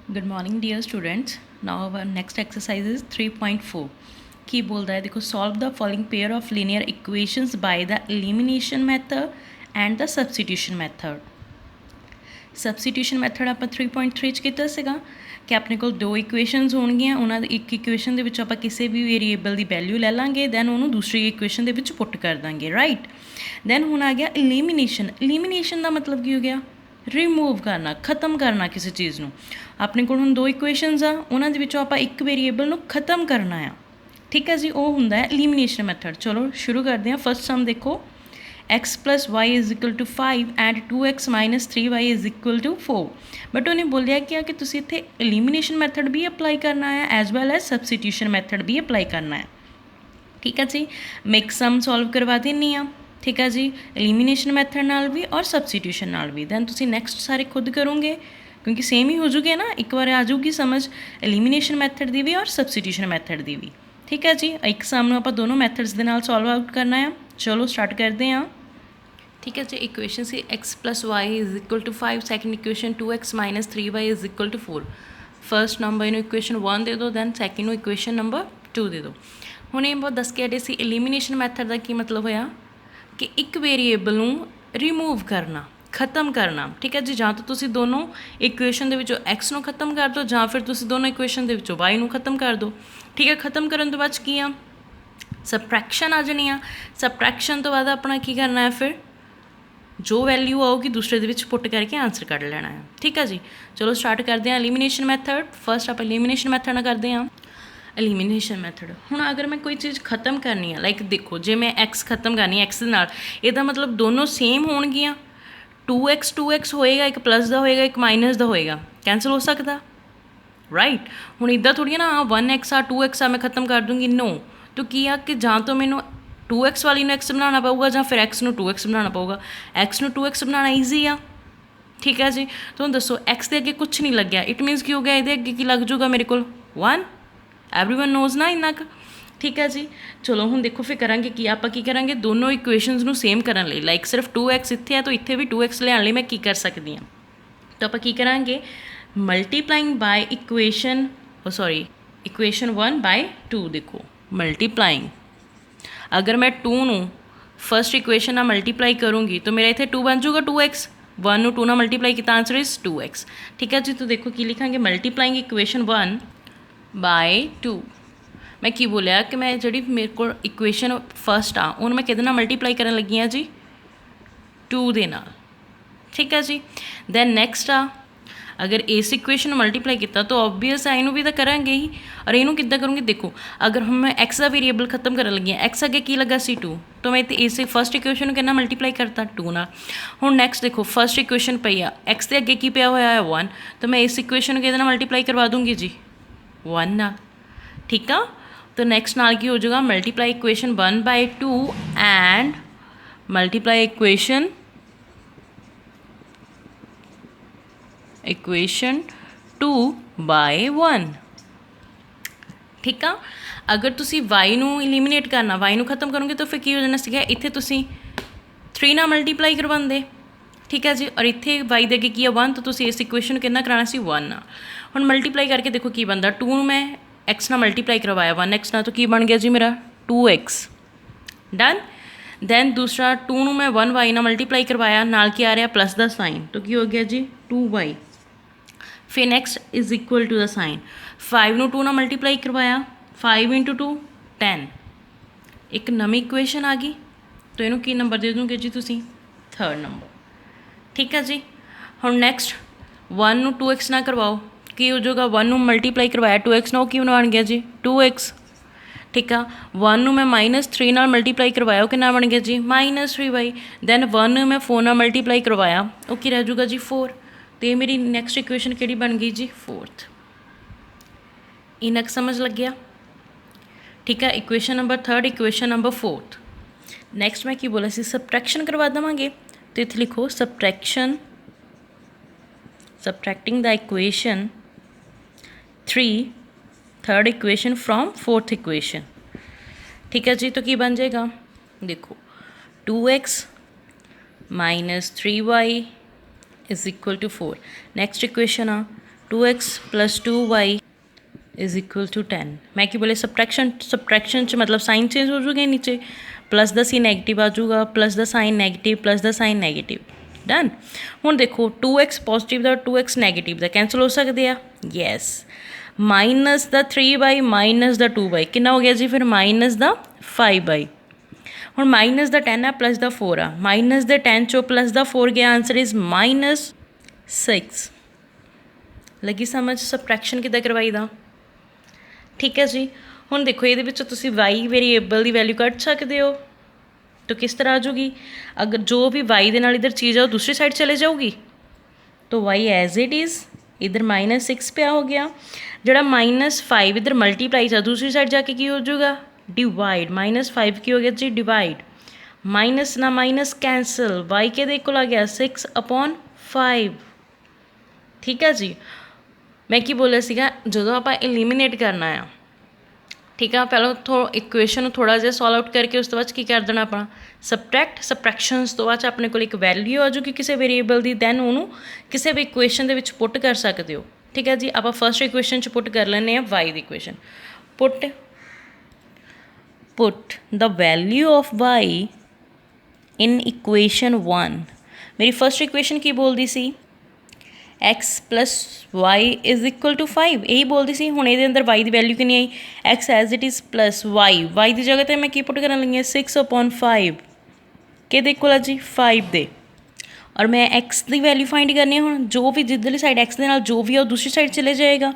Good morning, dear students. Now our next exercise is 3.4. की बोलता है देखो, solve the following pair of linear equations by the elimination method and the substitution method. Substitution method ਆਪਾਂ 3.3 ਚ ਕੀਤਾ ਸੀਗਾ ਕਿ ਆਪਣੇ ਕੋਲ ਦੋ ਇਕੁਏਸ਼ਨਸ ਹੋਣਗੀਆਂ, ਉਹਨਾਂ ਦੀ ਇੱਕ ਇਕੁਏਸ਼ਨ ਦੇ ਵਿੱਚ ਆਪਾਂ ਕਿਸੇ ਵੀ ਵੇਰੀਏਬਲ ਦੀ ਵੈਲਿਊ ਲੈ ਲਾਂਗੇ, ਦੈਨ ਉਹਨੂੰ ਦੂਸਰੀ ਇਕੁਏਸ਼ਨ ਦੇ ਵਿੱਚ ਪੁੱਟ ਕਰ ਦਾਂਗੇ, ਰਾਈਟ। ਦੈਨ ਹੁਣ ਆ ਗਿਆ ਇਲੀਮੀਨੇਸ਼ਨ। ਇਲੀਮੀਨੇਸ਼ਨ ਦਾ ਮਤਲਬ ਕੀ ਹੋ ਗਿਆ? ਰਿਮੂਵ ਕਰਨਾ, ਖਤਮ ਕਰਨਾ ਕਿਸੇ ਚੀਜ਼ ਨੂੰ। ਆਪਣੇ ਕੋਲ ਹੁਣ ਦੋ ਇਕੁਏਸ਼ਨਸ ਆ, ਉਹਨਾਂ ਦੇ ਵਿੱਚੋਂ ਆਪਾਂ ਇੱਕ ਵੇਰੀਏਬਲ ਨੂੰ ਖਤਮ ਕਰਨਾ ਆ, ਠੀਕ ਹੈ ਜੀ, ਉਹ ਹੁੰਦਾ ਹੈ ਇਲੀਮੀਨੇਸ਼ਨ ਮੈਥਡ। ਚਲੋ ਸ਼ੁਰੂ ਕਰਦੇ ਹਾਂ। ਫਸਟ ਸਮ ਦੇਖੋ, x plus y is equal to 5 and 2x minus 3y is equal to 4। But उन्हें बोलिया क्या कि तुसी इत्थे एलिमिनेशन मैथड भी अप्लाई करना है as well as substitution method भी अप्लाई करना है, ठीक है जी। मेक सम सॉल्व करवा देनी आ, ठीक है जी, एलिमिनेशन मैथड नाल भी और सबस्टिट्यूशन नाल भी। दैन तुसी नैक्सट सारे खुद करोगे क्योंकि सेम ही हो जूगे ना, एक बार आ जाऊगी समझ एलिमिनेशन मैथड की भी और सबस्टिट्यूशन मैथड की भी, ठीक है जी। एक सम नूं आपां दोनों मैथड्स दे नाल सॉल्व आउट करना है। चलो स्टार्ट करते हैं, ठीक है जी। इक्वेशन से x plus y is equal to 5, second equation 2x minus 3y is equal to 4। First number इनू इक्वेशन 1 दे दो, दैन सैकेंड इक्वेशन नंबर 2 दे दो। हुण ये बहुत दस के हटे सी एलिमिनेशन मैथड का की मतलब होया कि एक वेरीएबल नूं रिमूव करना, खत्म करना, ठीक है जी। जां तो तुसी दोनों इक्वेशन दे विचों x नूं खत्म कर दो, जां फिर तुसी दोनों इक्वेशन दे विचों y नूं खत्म कर दो, ठीक है। खत्म करन तो बाद की आ सबट्रैक्शन आ जानी आ। सबट्रैक्शन तो बाद अपना की करना है, फिर जो वैल्यू आऊगी दूसरे दे विच पुट करके आंसर कढ़ लेना है, ठीक है जी। चलो स्टार्ट करते हैं एलिमिनेशन मैथड। फर्स्ट आप एलिमिनेशन मैथड करते हैं। एलिमिनेशन मैथड हुण अगर मैं कोई चीज़ खत्म करनी है, लाइक देखो जे मैं एक्स खत्म करनी है एक्स दे नाल, इहदा मतलब दोनों सेम होणगियां। 2x होएगा, एक प्लस का होएगा, एक माइनस का होएगा, कैंसल हो सकता, राइट। हुण इदा थोड़ी ना 1x आ 2x आ मैं खत्म कर दूँगी, नो। तो की आ कि जां तो मैनू 2x वाली नूं x बनाना पऊगा, जां फिर x नूं 2x बनाना पऊगा। x नूं 2x बनाना ईजी आ, ठीक है जी। तो दसो x के अगे कुछ नहीं लग्या, इट मीनस की हो गया, ये अगे की लग जूगा मेरे को 1। एवरीवन नोज ना इन्ना क, ठीक है जी। चलो हुण देखो फिर करांगे की, आपां की करांगे दोनों इक्वेशनस नूं सेम करन लई, लाइक सिर्फ 2x इत्थे है तो इत्थे भी 2x लियाण लई मैं की कर सकदी हां। तो आपां की करांगे, multiplying by equation, sorry equation 1 by 2। देखो मल्टीप्लाइंग, अगर मैं 2 नूं फर्स्ट इक्वेशन नाल मल्टीप्लाई करूँगी तो मेरा इत्थे 2 बन जूगा 2x। 1 नूं 2 नाल मल्टीप्लाई किया, आंसर इज 2x, ठीक है जी। तो देखो की लिखांगे, मल्टीप्लाइंग इक्वेशन 1 बाय 2। मैं की बोलिया कि मैं जी मेरे को इक्वेशन फर्स्ट आ उन्होंने मैं किहदे नाल मल्टीप्लाई करन लगी हाँ जी, 2 दे नाल, ठीक है जी। दैन नैक्सट आ, अगर इस इक्वेशन मल्टीप्लाई किया तो ऑबवियस है इनू भी तो करांगे ही, और इनू किद्दां करूँगी देखो, अगर हम मैं एक्स का वेरीएबल खत्म कर लगी एक्स अगे की लगा सी 2, तो मैं इस फर्स्ट इक्वेशन को कितना मल्टीप्लाई करता 2 ना। हुण नैक्सट देखो फर्स्ट इक्वेशन पई आ, एक्स के अगे की पिया होया है 1, तो मैं इस इक्वेशन को किहदे मल्टीप्लाई करवा दूँगी जी 1 ना, ठीक है। तो नैक्सट नाल की हो जाएगा, multiply equation 1 by 2 and multiply equation 2 by 1, ठीक है। अगर तुसी y नूं एलिमिनेट करना, y नूं खत्म करोगे तो फिर की हो जाना सीगा, इत्थे तुसी 3 नाल मल्टीप्लाई करवांदे, ठीक है जी, और इत्थे y दे अगे की है 1, तो तुसी इस इक्वेशन कितना कराना सी 1 नाल। हुण मल्टीप्लाई करके देखो की बनदा, 2 मैं x नाल मल्टीप्लाई करवाया 1x नाल, तो की बन गया जी मेरा 2x, डन। दैन दूसरा 2 नूं मैं 1y नाल मल्टीप्लाई करवाया, नाल की आ रहा प्लस का साइन, तो की हो गया जी 2y। फिर next is equal to the sign, 5 नूं 2 नाल मल्टीप्लाई करवाया, 5 इंटू 2 10, एक नवी इक्वेशन आ गई, तो इनू की नंबर दे दोगे जी तुसी, थर्ड नंबर, ठीक है जी। हुण नैक्सट 1 नूं 2x ना करवाओ, की हो जाएगा 1 नूं मल्टीप्लाई करवाया 2x ना, की बन गया जी 2x, ठीक है। 1 नूं मैं -3 नाल मल्टीप्लाई करवाया, कितना बन गया जी -3y। दैन 1 नूं मैं 4 नाल मल्टीप्लाई करवाया, वो की रह जूगा जी 4, तो ये मेरी नैक्सट इक्वेशन केड़ी बन गई जी 4th। इनक समझ लग गया, ठीक है। Equation number 3, equation number 4th। Next मैं की बोला सी, सबट्रैक्शन करवा देवांगे, तो इत्थे लिखो subtraction, subtracting the equation 3 third equation from 4th equation, ठीक है जी। तो की बन जाएगा, देखो 2x minus 3y is equal to 4। Next equation आ 2x plus 2y is equal to 10। मैं की बोले सबट्रैक्शन च मतलब साइन चेंज हो जाऊगा नीचे, प्लस द सी नैगेटिव आ जाऊगा, plus the sign negative, plus the sign negative. Done. हुण देखो 2x पॉजिटिव दा 2x नैगेटिव दा कैंसल हो सकते हैं। Yes. Minus the 3y minus the 2y कितना हो गया जी फिर माइनस द 5y। हुण माइनस द 10 है प्लस द 4 आ, माइनस द 10 चो प्लस द 4 गया, आंसर इज -6। लगी समझ सबट्रैक्शन किद्दां करवाई दा। ठीक है जी। हुण देखो ये तुसीं वाई वेरीएबल की वैल्यू कढ़ सकते हो, तो किस तरह आ जाऊगी, अगर जो भी वाई दे नाल इधर चीज़ है वो दूसरी साइड चले जाऊगी, तो वाई एज इट इज़ इधर -6 पे हो गया, जड़ा -5 इधर मल्टीप्लाई जा दूसरी साइड जाके की हो जाऊगा डिवाइड, -5 की हो गया जी डिवाइड, माइनस ना माइनस कैंसल, वाई के दे आ गया 6/5। ठीक है जी। मैं की बोलिया सीगा जदों आपां एलिमिनेट करना आ, ठीक है, पहले इक्वेशन थोड़ा जिहा सॉल्व आउट करके उस तो बाद की कर देना अपना सबट्रैक्ट, सबट्रैक्शनस तो बाद अपने को एक वैल्यू आ जाऊगी किसी वेरीएबल की, दैन उन्होंने किसी भी इक्वेशन के पुट कर सकते हो। ठीक है जी। आप फस्ट इक्वेशन च पुट कर लें वाई की equation, put the value of y in equation 1। मेरी फस्ट इक्वेशन की बोलती सी x plus y is equal to 5, यही बोलती सी। हुण ये अंदर y की वैल्यू कितनी आई, x as it is plus y की जगह पर मैं की पुट कर लगी 6/5 कि इक्वल जी 5 दे, और मैं x की वैल्यू फाइंड करनी है। हुण जो भी जिधरली साइड x के नाल जो भी है वो दूसरी साइड चले जाएगा,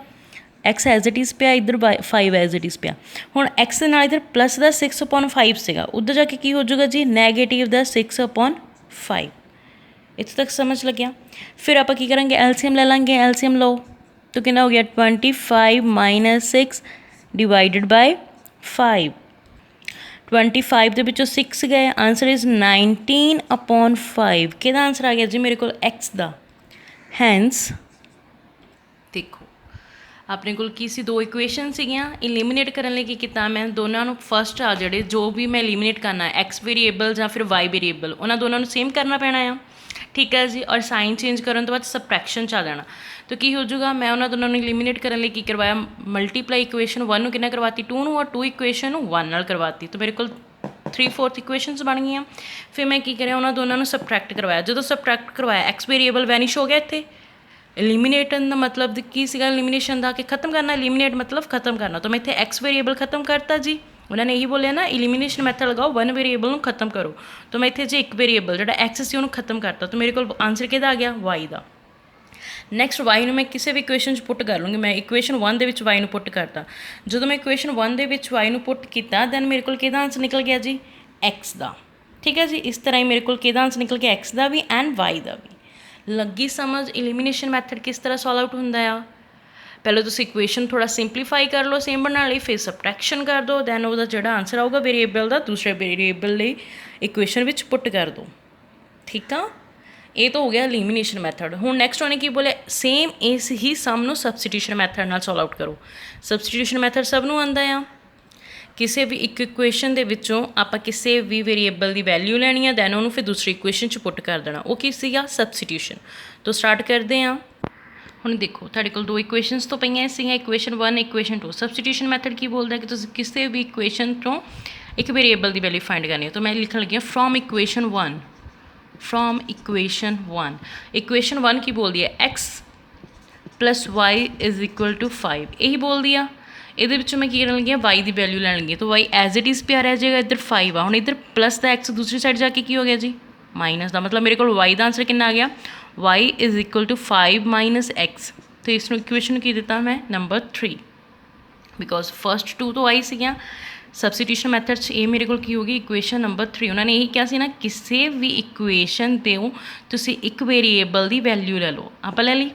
x एज इट इज़ पिया, इधर 5 एज इट इज़ पिया। हुण x के नाल इधर प्लस का 6/5 सीगा, उधर जाके की हो जाएगा जी नैगेटिव का 6/5। इत्थे तक समझ लग गया। फिर आप की करेंगे एलसीएम ले लेंगे, एलसीएम लो तो कितना हो गया 25 माइनस 6 डिवाइडेड बाय 5। 25 के विचों 6 गए, आंसर इज़ 19/5 कि आंसर आ गया जी मेरे को एक्स का। हैंस देखो अपने को की सी दो इक्वेशन सीगियां, इलीमिनेट करने लई की किया मैं दोनों फस्ट आ जड़े जो भी मैं इलीमिनेट करना है एक्स वेरीएबल या फिर वाई वेरीएबल, उन्होंने दोनों सेम करना पैना है। ठीक है जी। और साइन चेंज करने तो बाद सबट्रैक्शन च आ जाना, तो की हो जाऊगा मैं उन्होंने दोनों इलीमिनेट करने लई की करवाया, मल्टीप्लाई इक्वेशन 1 नूं किन्ना करवाती 2 नूं, और 2 इक्वेशन 1 नाल करवाती, तो मेरे को 3/4 इक्वेशनस बन गई। फिर मैं की करिया उन्होंने दोनों सबट्रैक्ट करवाया, जो सबट्रैक्ट करवाया एक्स वेरीएबल वैनिश हो गया इत्थे। एलिमिनेटन का मतलब की सीगा एलिमिनेशन का कि खत्म करना, एलिमिनेट मतलब खत्म करना, तो मैं इत्थे एक्स वेरीएबल खत्म करता जी। उन्होंने यही बोलिया ना एलिमिनेशन मैथड लगाओ, 1 वेरीएबल को खत्म करो, तो मैं इत्थे जी एक वेरीएबल जो एक्स सी उन्होंने खत्म करता, तो मेरे को आंसर किहदा आ गया वाई का। नैक्सट वाई में मैं किसी भी इक्वेशन पुट कर लूँगी, मैं इक्वेशन 1 के वाई पुट करता, जो मैं इक्वेशन 1 के वाई पुट किया दैन मेरे को किहदा आंसर निकल गया जी एक्स का। ठीक है जी। इस तरह ही मेरे को किहदा आंसर निकल गया एक्स का भी एंड वाई का भी। लगी समझ एलिमिनेशन मैथड किस तरह सॉल्व आउट होंदा आ। पहले तो इक्वेशन थोड़ा सिंपलीफाई कर लो सेम बनाने लिए, फिर सबट्रैक्शन कर दो, दैन वो जो आंसर आऊगा वेरीएबल का दूसरे वेरीएबल इक्वेशन में पुट कर दो। ठीक है, ये तो हो गया एलिमिनेशन मैथड। हुण नैक्सट उन्हें की बोले सेम इस ही सम नूं सबस्टिट्यूशन मैथड नाल सॉल्व आउट करो। सबस्टिट्यूशन मैथड सब नूं आंदा आ, किसी भी एक इक्वेशन के विचों आप किसी भी वेरीएबल की वैल्यू लैनी है, दैन उन्होंने फिर दूसरी इक्वेशन च पुट कर देना, वो की सीगा सबस्टिट्यूशन। तो स्टार्ट करते हैं। हुण देखो तुहाडे कोल 2 इक्वेशनस तो पईआं सीगियां, इक्वेशन 1 इक्वेशन 2। सबस्टिट्यूशन मैथड की बोलता है कि तुसीं किसी भी इक्वेशन तो एक वेरीएबल की वैल्यू फाइंड करनी है, तो मैं लिखण लगी from equation 1, from equation 1। Equation 1 की बोलती है x plus y is equal to 5, यही बोल दिया। ये मैं की लगी वाई की वैल्यू लैन लगी, तो वाई एज इट इज़ पिया रह जाएगा, इधर 5 आ, हुण इधर प्लस का एक्स दूसरी साइड जाके की हो गया जी माइनस का, मतलब मेरे को वाई का आंसर कितना आ गया y is equal to 5 minus x. तो इस इक्वेशन की दिता मैं नंबर 3, बिकॉज फस्ट 2 तो आई सी। सबस्टिट्यूशन मैथड ये मेरे को की होगी इक्वेशन नंबर 3। उन्होंने यही कहा सी ना किसी भी इक्वेशन दो तुसीं एक वेरीएबल की वैल्यू ले लो, आप ले ली।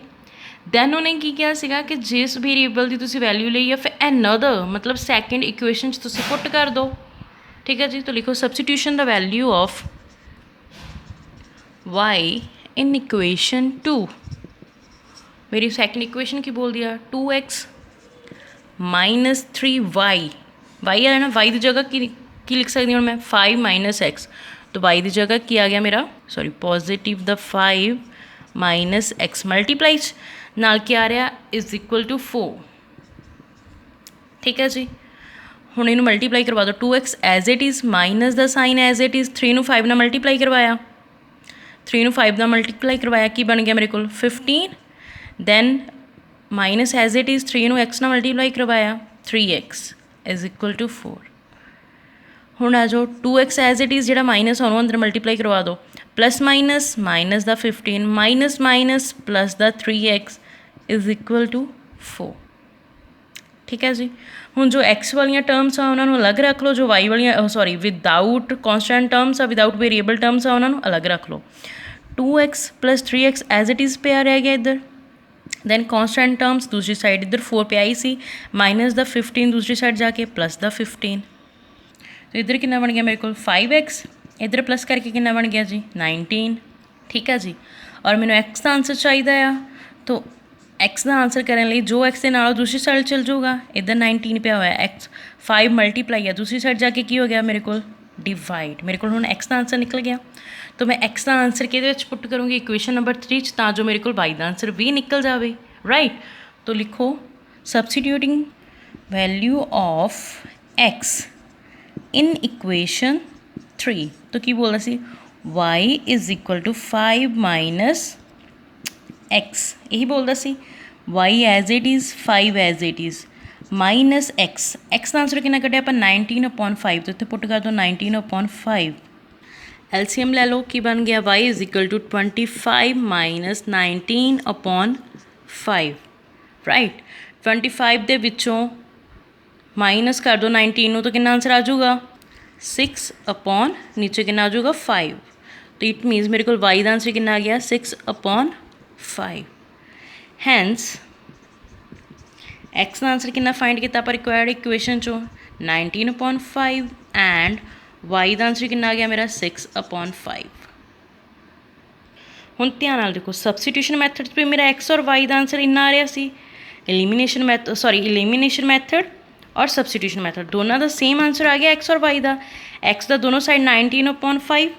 दैन उन्हें की कहा सीगा कि जिस वेरीएबल की तुसीं वैल्यू ली है फिर एनदर मतलब सैकेंड इक्वेशन तुसीं पुट कर दो। ठीक है जी। तो लिखो substitution the value of y in equation 2। मेरी सैकेंड इक्वेशन की बोल दिया 2x माइनस 3y, वाई है ना, वाई की जगह की लिख सकती हूँ मैं 5 माइनस एक्स, तो वाई की जगह की आ गया मेरा sorry positive the 5 minus x multiply 'ਚ ਨਾਲ ਕੀ ਆ ਰਿਹਾ ਇਜ਼ ਇਕੁਅਲ ਟੂ 4। ਠੀਕ ਹੈ ਜੀ। ਹੁਣ ਇਹਨੂੰ ਮਲਟੀਪਲਾਈ ਕਰਵਾ ਦਿਓ 2x as it is minus the sign as it is 3 ਨੂੰ 5 ਨਾਲ ਮਲਟੀਪਲਾਈ ਕਰਵਾਇਆ 3 ਨੂੰ 5 ਨਾਲ ਮਲਟੀਪਲਾਈ ਕਰਵਾਇਆ ਕੀ ਬਣ ਗਿਆ ਮੇਰੇ ਕੋਲ 15 then minus as it is 3 ਨੂੰ x ਨਾਲ ਮਲਟੀਪਲਾਈ ਕਰਵਾਇਆ 3x ਇਜ਼ ਇਕੁਅਲ ਟੂ 4। ਹੁਣ ਆ ਜਾਓ 2x ਐਜ਼ ਇਟ ਇਜ਼ ਜਿਹੜਾ ਮਾਈਨਸ ਉਹਨੂੰ ਅੰਦਰ ਮਲਟੀਪਲਾਈ ਕਰਵਾ ਦਿਓ ਪਲੱਸ ਮਾਈਨਸ ਮਾਈਨਸ ਦਾ 15 ਮਾਈਨਸ ਮਾਈਨਸ ਪਲੱਸ ਦਾ 3x ਇਜ਼ ਇਕੁਅਲ ਟੂ 4। ਠੀਕ ਹੈ ਜੀ। ਹੁਣ ਜੋ x ਵਾਲੀਆਂ ਟਰਮਸ ਆ ਉਹਨਾਂ ਨੂੰ ਅਲੱਗ ਰੱਖ ਲਓ, ਜੋ y ਵਾਲੀਆਂ ਸੌਰੀ ਵਿਦਾਊਟ ਕੌਨਸਟੈਂਟ ਟਰਮਸ ਆ ਵਿਦਾਊਟ ਵੇਰੀਏਬਲ ਟਰਮਸ ਆ ਉਹਨਾਂ ਨੂੰ ਅਲੱਗ ਰੱਖ ਲਓ। 2x plus 3x as it is ਪਿਆ ਰਹਿ ਗਿਆ ਇੱਧਰ ਦੈਨ ਕੌਨਸਟੈਂਟ ਟਰਮਸ ਦੂਸਰੀ ਸਾਈਡ ਇੱਧਰ 4 ਪਿਆ ਹੀ ਸੀ ਮਾਈਨਸ ਦਾ 15 ਦੂਸਰੀ ਸਾਈਡ ਜਾ ਕੇ ਪਲੱਸ ਦਾ 15 तो इधर कितना बन गया मेरे को 5x इधर प्लस करके कितना बन गया जी 19। ठीक है जी। और मैंने x का आंसर चाहिए आ तो x का आंसर करने लिए जो x के नालों दूसरी साइड चल जाऊगा इधर 19 पे हुआ है x 5 मल्टीप्लाई है दूसरी साइड जाके की हो गया मेरे को डिवाइड मेरे को हुण x का आंसर निकल गया तो मैं x का आंसर के पुट करूँगी इक्वेशन नंबर 3 च जो मेरे को y का आंसर भी निकल जाए राइट। तो लिखो substituting value of x in equation 3 तो की बोलना सी y is equal to 5 minus x यही बोलता सी y as it is 5 as it is minus x का आंसर कितना कटिया आप 19/5 तो इतने पुट कर दो 19/5 LCM ले लो कि बन गया y is equal to 25 minus 19/5 right 25 दे विचों माइनस कर दो 19 तो कितना आंसर आ जाऊगा 6/ नीचे कितना आ जाऊगा 5 तो इट मीनस मेरे को y का आंसर कितना आ गया 6/5 हैंस x का आंसर कितना फाइंड किया पर रिक्वायर्ड इक्वेशन चो 19/5 एंड y का आंसर कितना आ गया मेरा 6/5। हुण ध्यान नाल देखो सबस्टिट्यूशन मैथड पे मेरा x और y का आंसर इन्ना आ रहा सी एलिमिनेशन मैथड और सबस्टिट्यूशन मैथड दोनों का सेम आंसर आ गया एक्स और वाई का एक्स का दोनों साइड 19/5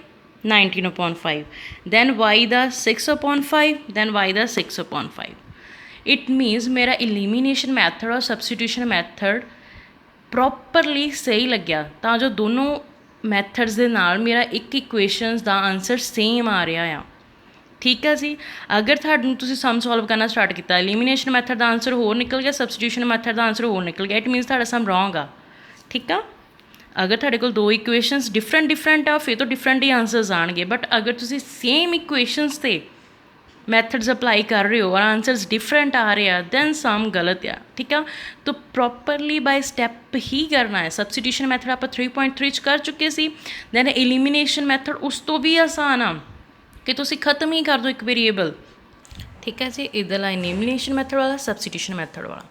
दैन वाई का 6/5 दैन वाई का 6/5 इट मीनस मेरा एलिमिनेशन मैथड और सबस्टिट्यूशन मैथड प्रॉपरली सही लग्या तो जो दोनों मैथड्स के नाल मेरा एक इक्वेशनस का आंसर सेम आ रहा है। ठीक है जी। अगर तुसीं सम सॉल्व करना स्टार्ट किया एलिमिनेशन मैथड का आंसर होर निकल गया सबस्टिट्यूशन मैथड का आंसर होर निकल गया इट मीनस तुहाडा सम रॉन्ग आ। ठीक है। अगर तुहाडे कोल दो इक्वेशनस डिफरेंट आ फिर तो डिफरेंट ही आंसर्स आएंगे बट अगर तुसीं सेम इक्वेशनस से मैथड्स अप्लाई कर रहे हो और आंसर्स डिफरेंट आ रहे हैं दैन सम गलत है। ठीक है। तो प्रॉपरली बाय स्टैप ही करना है। सबस्टिट्यूशन मैथड आप 3.3 कर चुके सी दैन एलिमिनेशन मैथड उस तो भी आसान आ कि तुसी खत्म ही कर दो एक वेरिएबल। ठीक है जी। इधरला एलिमिनेशन मैथड वाला सबस्टिट्यूशन मैथड वाला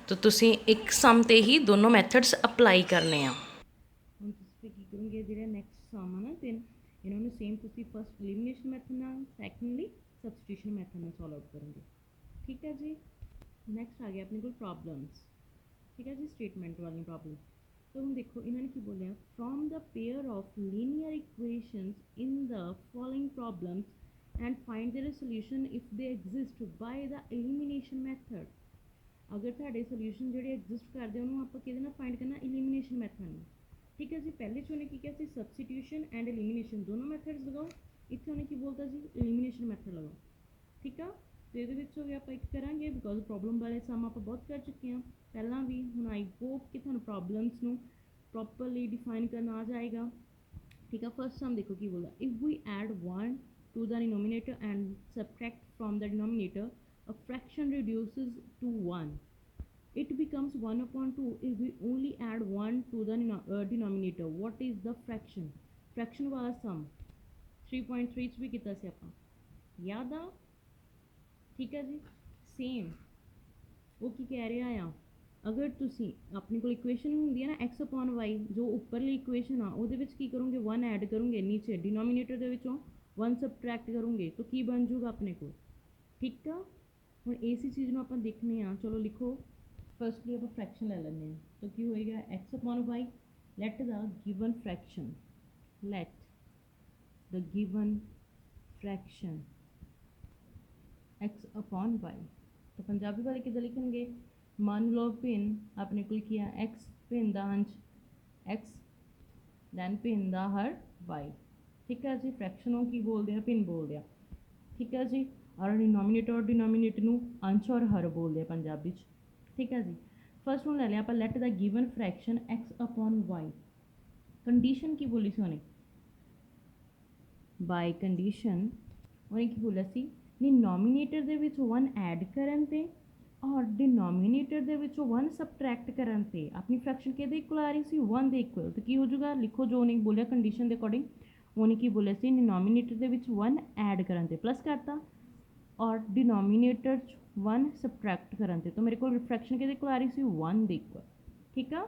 तो तुसी एक सम ते ही दोनों मैथड्स अप्लाई करने हैं। हम तुसी की करोगे जेड़ा नेक्स्ट सम है ना तीन इन्होंने सेम तुसी फर्स्ट एलिमिनेशन मैथड नाल सेकंडली सबस्टिट्यूशन मैथड नाल सॉल्व आउट करोगे। ठीक है जी। नेक्स्ट आ गया अपने को प्रॉब्लम्स। ठीक है जी। स्टेटमेंट वाली प्रॉब्लम तो हम देखो इन्होंने की बोलिया from the pair of linear equations in the following problems and find their solution if they exist by the elimination method. अगर साढ़े सॉल्यूशन जो एग्जिस्ट करते हैं उन्होंने आप किहदे नाल फाइंड करना एलिमिनेशन मैथड में। ठीक है जी। पहले च उन्हें की किया सी सबस्टिट्यूशन एंड एलिमिनेशन दोनों मैथड्स लगाओ इत्थे उन्हें की बोलता जी एलिमिनेशन मैथड लगाओ। ठीक है। तो ये हो गया आप एक करांगे बिकॉज प्रॉब्लम वाले सम आप बहुत कर चुके हैं पहला भी हूँ आई होप कि थानू प्रॉब्लम्स नू प्रॉपरली डिफाइन करना आ जाएगा। ठीक है। फर्स्ट सम देखो की बोला if we add 1 to the denominator and subtract from the denominator a fraction reduces to 1 it becomes 1/2 if we only add 1 to the denominator what is the fraction वाला सम 3.3 भी किया से आप याद आ। ठीक है जी। सेम वो की कह रहा है अगर तुसी अपने को इक्वेशन होंगी है ना x/y जो उपरली इक्वेशन आ वो की करोगे 1 ऐड करोगे नीचे डिनोमिनेटर के 1 सबट्रैक्ट करोगे तो की बन जाऊगा अपने को। ठीक है। हम इसी चीज़ में आप देखने चलो लिखो फर्स्टली आप फ्रैक्शन ले लें तो की होएगा x/y let the given fraction x upon y। तो पंजाबी वाले किधर लिखेंगे, मान लो पिन आपने कोल किया x, पिन का अंश x, दैन पिन का हर y। ठीक है जी, फ्रैक्शन ਨੂੰ ਕੀ ਬੋਲਦੇ ਆ, ਪਿਨ ਬੋਲਦੇ ਆ। ठीक है जी, और डिनोमीनेटर और डिनोमीनेटर ਨੂੰ अंश और हर बोलते हैं पंजाबी च। ठीक है जी, फर्स्ट ਨੂੰ ਲੈ ਲਿਆ ਆਪਾਂ, let the given fraction x upon y। कंडीशन की बोली सी ਉਹਨੇ, ਬਾय कंडीशन ਉਹਨੇ ਕੀ ਬੋਲਿਆ ਸੀ, डिनोमीनेटर ਦੇ ਵਿੱਚ 1 ਐਡ ਕਰਨ ਤੇ ਔਰ डिनोमीनेटर ਦੇ ਵਿੱਚੋਂ 1 ਸਬਟਰੈਕਟ ਕਰਨ ਤੇ ਆਪਣੀ ਫਰੈਕਸ਼ਨ ਕਿਹਦੇ ਇਕੁਅਲ ਆ ਰਹੀ ਸੀ, 1 ਦੇ ਇਕੁਅਲ। ਤੇ ਕੀ ਹੋ ਜਾਊਗਾ, ਲਿਖੋ ਜੋ ਉਹਨੇ ਬੋਲਿਆ ਕੰਡੀਸ਼ਨ ਦੇ ਅਕੋਰਡਿੰਗ। ਉਹਨੇ ਕੀ ਬੋਲਿਆ ਸੀ, डिनोमीनेटर ਦੇ ਵਿੱਚ 1 ਐਡ ਕਰਨ ਤੇ ਪਲੱਸ ਕਰਤਾ और डिनोमीनेटर 1 सबट्रैक्ट करन ते, तो मेरे को फ्रैक्शन किहदे इक्वल आ रही सी, 1 दे इक्वल। ठीक है,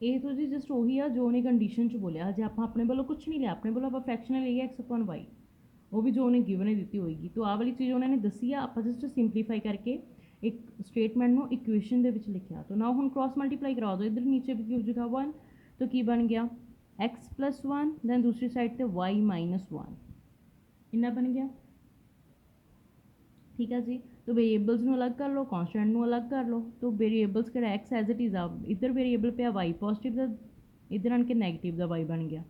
ये तो जी जस्ट उही आ जो उन्हें कंडीशन च बोलिया। अजे आप अपने वालों कुछ नहीं लिया, अपने वालों आप फ्रैक्शन ले एक्स अपॉन वाई, वो भी जो उन्हें गिवन दी होएगी। तो आह वाली चीज़ उन्होंने दसी आ, आप जस्ट सिंपलीफाई करके एक स्टेटमेंट को इक्वेशन के लिखा। तो ना हम क्रॉस मल्टीप्लाई करा दो, इधर नीचे भी हो जाएगा 1, तो की बन गया एक्स प्लस 1, दैन दूसरी साइड पर वाई माइनस 1, इन्ना बन गया। ठीक है जी, तो वेरीएबल्स में अलग कर लो, कॉन्स्टेंट में अलग कर लो। तो वेरीएबल्स का एक्स एज इट इज़ आ, इधर वेरीएबल पे वाई पॉजिटिव का, इधर आन के नैगेटिव का वाई बन गया।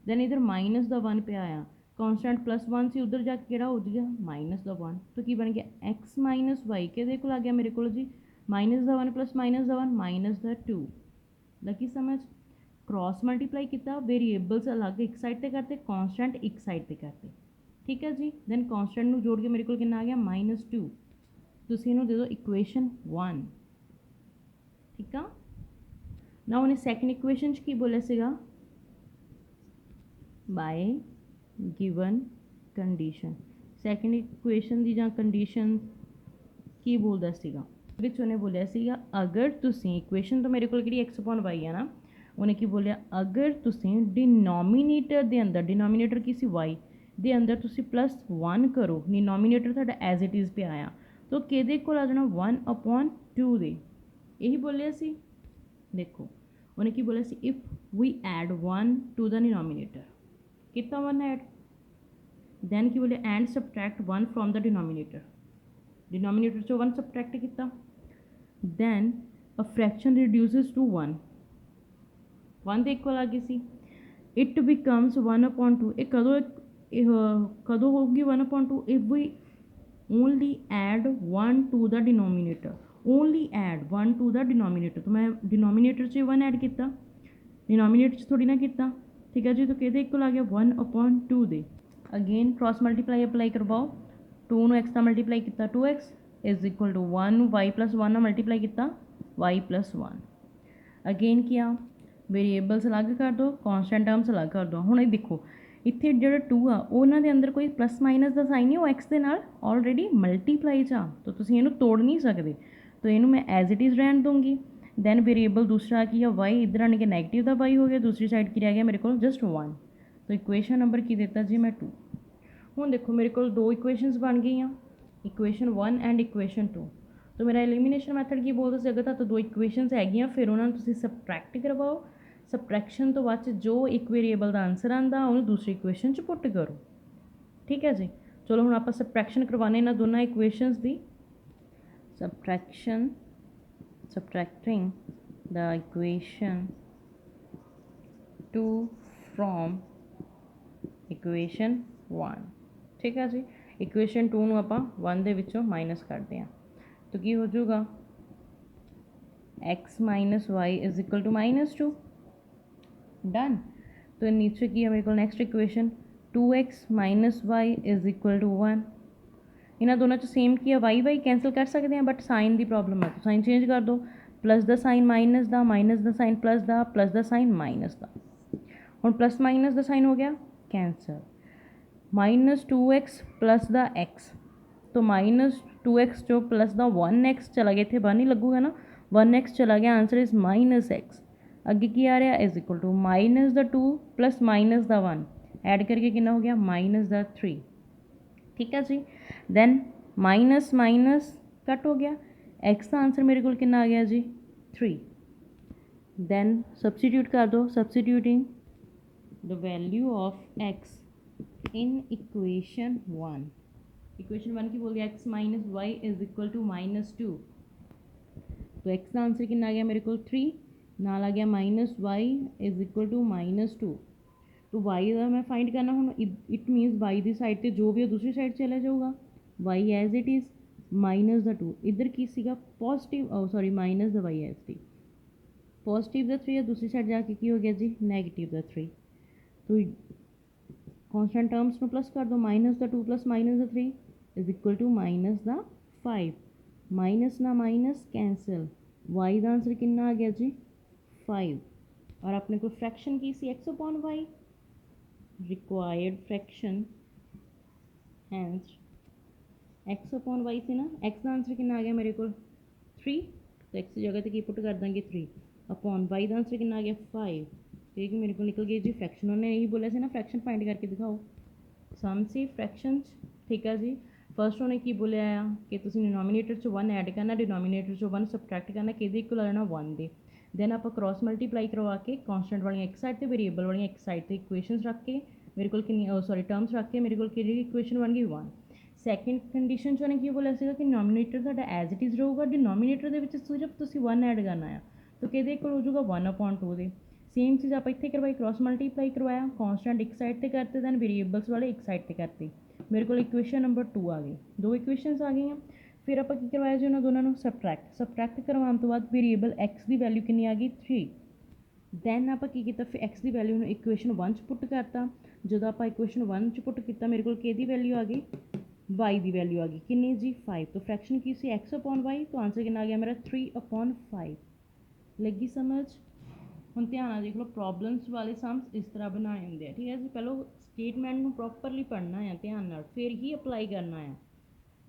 दैन इधर माइनस का 1 पे आया, कॉन्स्टेंट प्लस 1 से उधर जाके केड़ा हो गया माइनस का 1। तो की बन गया एक्स माइनस वाई के आ गया मेरे को जी, माइनस का 1 प्लस माइनस का 1 माइनस का 2। लगी समझ, क्रॉस मल्टीप्लाई किया, वेरीएबल्स अलग एक साइड पर करते, कॉन्स्टेंट एक साइड पर करते। ठीक है जी, दैन कॉन्स्टेंट में जोड़ के मेरे को कितना आ गया -2। तुसीं इहनूं दे दो इक्वेशन 1। ठीक है ना, उन्हें सैकेंड इक्वेशन की बोलिया सीगा, bye given condition. Second equation की जां कंडीशन की बोलदा सीगा, विच उन्हें बोलिया सीगा अगर तुसीं इक्वेशन तो मेरे को एक्स अपॉन वाई है ना, उन्हें की बोलिया अगर तुसीं डिनोमीनेटर दे अंदर, डिनोमीनेटर की सी वाई दे अंदर तुसी +1 करो, डिनोमीनेटर तुहाडा एज इट इज़ पे आया, तो किहदे कोल आ जाना 1/2 दे। यही बोलिया सी। देखो उन्हें की बोलिया सी, if we add 1 to the denominator, कितना 1 ऐड, दैन की बोले and subtract 1 from the denominator, denominator चो 1 सबट्रैक्ट किया, then a fraction reduces to 1 दे इक्वल आ गई सी। It becomes 1/2। ये कदों होगी 1/2, if we only add 1 to the denominator, only add 1 to the denominator. तो मैं डिनोमीनेटर च 1 ऐड किया, डिनोमीनेटर च थोड़ी ना किया। ठीक है जी, तो कहते इक्वल आ गया 1/2 दे। अगेन क्रॉस मल्टीप्लाई अप्लाई करवाओ, 2 ਨੂੰ x ਦਾ मल्टीप्लाई किया 2x is equal to 1 y + 1 ਨਾਲ मल्टीप्लाई किया y + 1। अगेन किया, वेरीएबल्स अलग कर दो, कॉन्स्टेंट टर्म्स अलग कर दो। हुण देखो इत्थे जो 2 आ उन्हां दे अंदर कोई प्लस माइनस का साइन नहीं, वो एक्स के नाल ऑलरेडी मल्टीप्लाई चा, तो तुसीं इहनूं तोड़ नहीं सकते। तो इहनूं मैं एज इट इज़ रहन दूंगी। दैन वेरीएबल दूसरा की है वाई, इधर आने के नैगेटिव का वाई हो गया, दूसरी साइड की रह गया मेरे को जस्ट 1। तो इक्वेशन नंबर की देता जी मैं 2। हुण देखो मेरे को 2 इक्वेशनस बन गई, इक्वेशन 1 एंड इक्वेशन 2। तो मेरा एलिमिनेशन मैथड की बोलते से अगर तो 2 इक्वेशनस है, फिर उन्होंने तुसीं सबट्रैक्ट करवाओ, सबट्रैक्शन तो बाद जो एक वेरीएबल का आंसर आता उन्होंने दूसरी इक्वेशन च पुट करो। ठीक है जी, चलो हम आप सबट्रैक्शन करवाने इन्होंने दोनों इक्वेशनस की। Subtraction, subtracting the equation 2 from equation 1। ठीक है जी, इक्वेशन 2 ਨੂੰ ਆਪਾਂ 1 ਦੇ ਵਿੱਚੋਂ माइनस करते हैं, तो की हो जाएगा x minus y is equal to -2। Done. तो नीचे की है मेरे को next equation 2x minus y is equal to 1। इन्होंने दोनों सेम किया, वाई कैंसल कर सकते हैं, बट साइन की प्रॉब्लम है, तो साइन चेंज कर दो, plus the sign minus the, minus the sign plus the sign minus the. हुण प्लस माइनस द साइन हो गया cancel, -2x plus the x, तो -2x जो प्लस द 1x चला गया, इतने 1 ही लगूगा ना, 1x चला गया, आंसर इज -x। अगे की आ रहा is equal to -2 plus -1 add करके कितना हो गया -3। ठीक है जी, दैन माइनस माइनस कट हो गया, एक्स का आंसर मेरे को कितना आ गया जी 3। दैन सबस्टिट्यूट कर दो, substituting the value of x in equation 1। Equation 1 की बोल दिया x minus y is equal to -2, तो x का आंसर कितना आ गया मेरे को 3, नाल आ गया minus y is equal to -2। तो y का मैं फाइंड करना हूँ, इट मीनस y की साइड से जो भी है दूसरी साइड चला जाऊगा, y एज इट इज़ -2 इधर की सीगा positive sorry minus the y as टी, पॉजिटिव द 3 है दूसरी साइड जाके की हो गया जी नेगेटिव द 3। तो कॉन्स्टेंट टर्म्स में प्लस कर दो, -2 plus -3 is equal to -5, minus ना माइनस कैंसिल, वाई का आंसर कितना आ गया जी 5। और अपने को फ्रैक्शन की सी x upon y, required fraction hence x upon y से ना x का आंसर कितना आ गया मेरे को 3, तो x की जगह तो की पुट कर देंगे 3 अपॉन वाई का आंसर कितना आ गया 5, ठीक है मेरे को निकल गई जी फ्रैक्शन। उन्होंने यही बोला से ना फ्रैक्शन फाइंड करके दिखाओ सम सी फ्रैक्शन, ठीक है जी। फर्स्ट उन्हें की बोलिया आ कि तुम डिनोमीनेटर चो 1 ऐड करना, डिनोमीनेटर चो 1 सबट्रैक्ट करना, कि इक्वल आ जाना 1 दे, दैन आप क्रॉस मल्टीप्लाई करवा के कॉन्स्टेंट वाली एक साइड से वेरीएबल वाली एक साइड से इक्वेशनस रख के मेरे को सॉरी टर्म्स रख के मेरे को इक्वेशन बन गई 1। सैकेंड कंडीशन चो की बोलिया सीगा कि डिनोमीनेटर साडा एज इट इज़ रहूगा, डिनोमीनेटर दे विच सिर्फ तुसीं 1 ऐड करना है, तो कि इक्वल हो जाऊगा 1/2 दे। सेम चीज़ आप इतने करवाई, क्रॉस मल्टीप्लाई करवाया, कॉन्स्टेंट एक साइड से करते, दैन वेरीएबल्स वाले एक साइड से करते, मेरे को इक्वेशन नंबर 2 आ गई, 2 इक्वेशनस आ गई। फिर आप की करवाया जी उन्होंने दोनों सबट्रैक्ट करवाने तो बाद वेरीएबल x की वैल्यू कितनी आ गई 3, दैन आप की किया फिर x की वैल्यू इक्वेशन 1 च पुट करता, जो आप इक्वेशन 1 च पुट किया मेरे को कि वैल्यू आ गई y की वैल्यू आ गई कितनी जी 5, तो फ्रैक्शन की सी x अपॉन y, तो आंसर कितना आ गया मेरा 3/5। लगी समझ? ਹੁਣ ਧਿਆਨ ਨਾਲ ਦੇਖ ਲਓ ਪ੍ਰੋਬਲਮਸ ਵਾਲੇ ਸਮਸ ਇਸ ਤਰ੍ਹਾਂ ਬਣਾਏ ਹੁੰਦੇ ਆ, ਠੀਕ ਹੈ ਜੀ। ਪਹਿਲਾਂ ਸਟੇਟਮੈਂਟ ਨੂੰ ਪ੍ਰੋਪਰਲੀ ਪੜ੍ਹਨਾ ਹੈ ਧਿਆਨ ਨਾਲ, ਫਿਰ ਹੀ ਅਪਲਾਈ ਕਰਨਾ ਹੈ,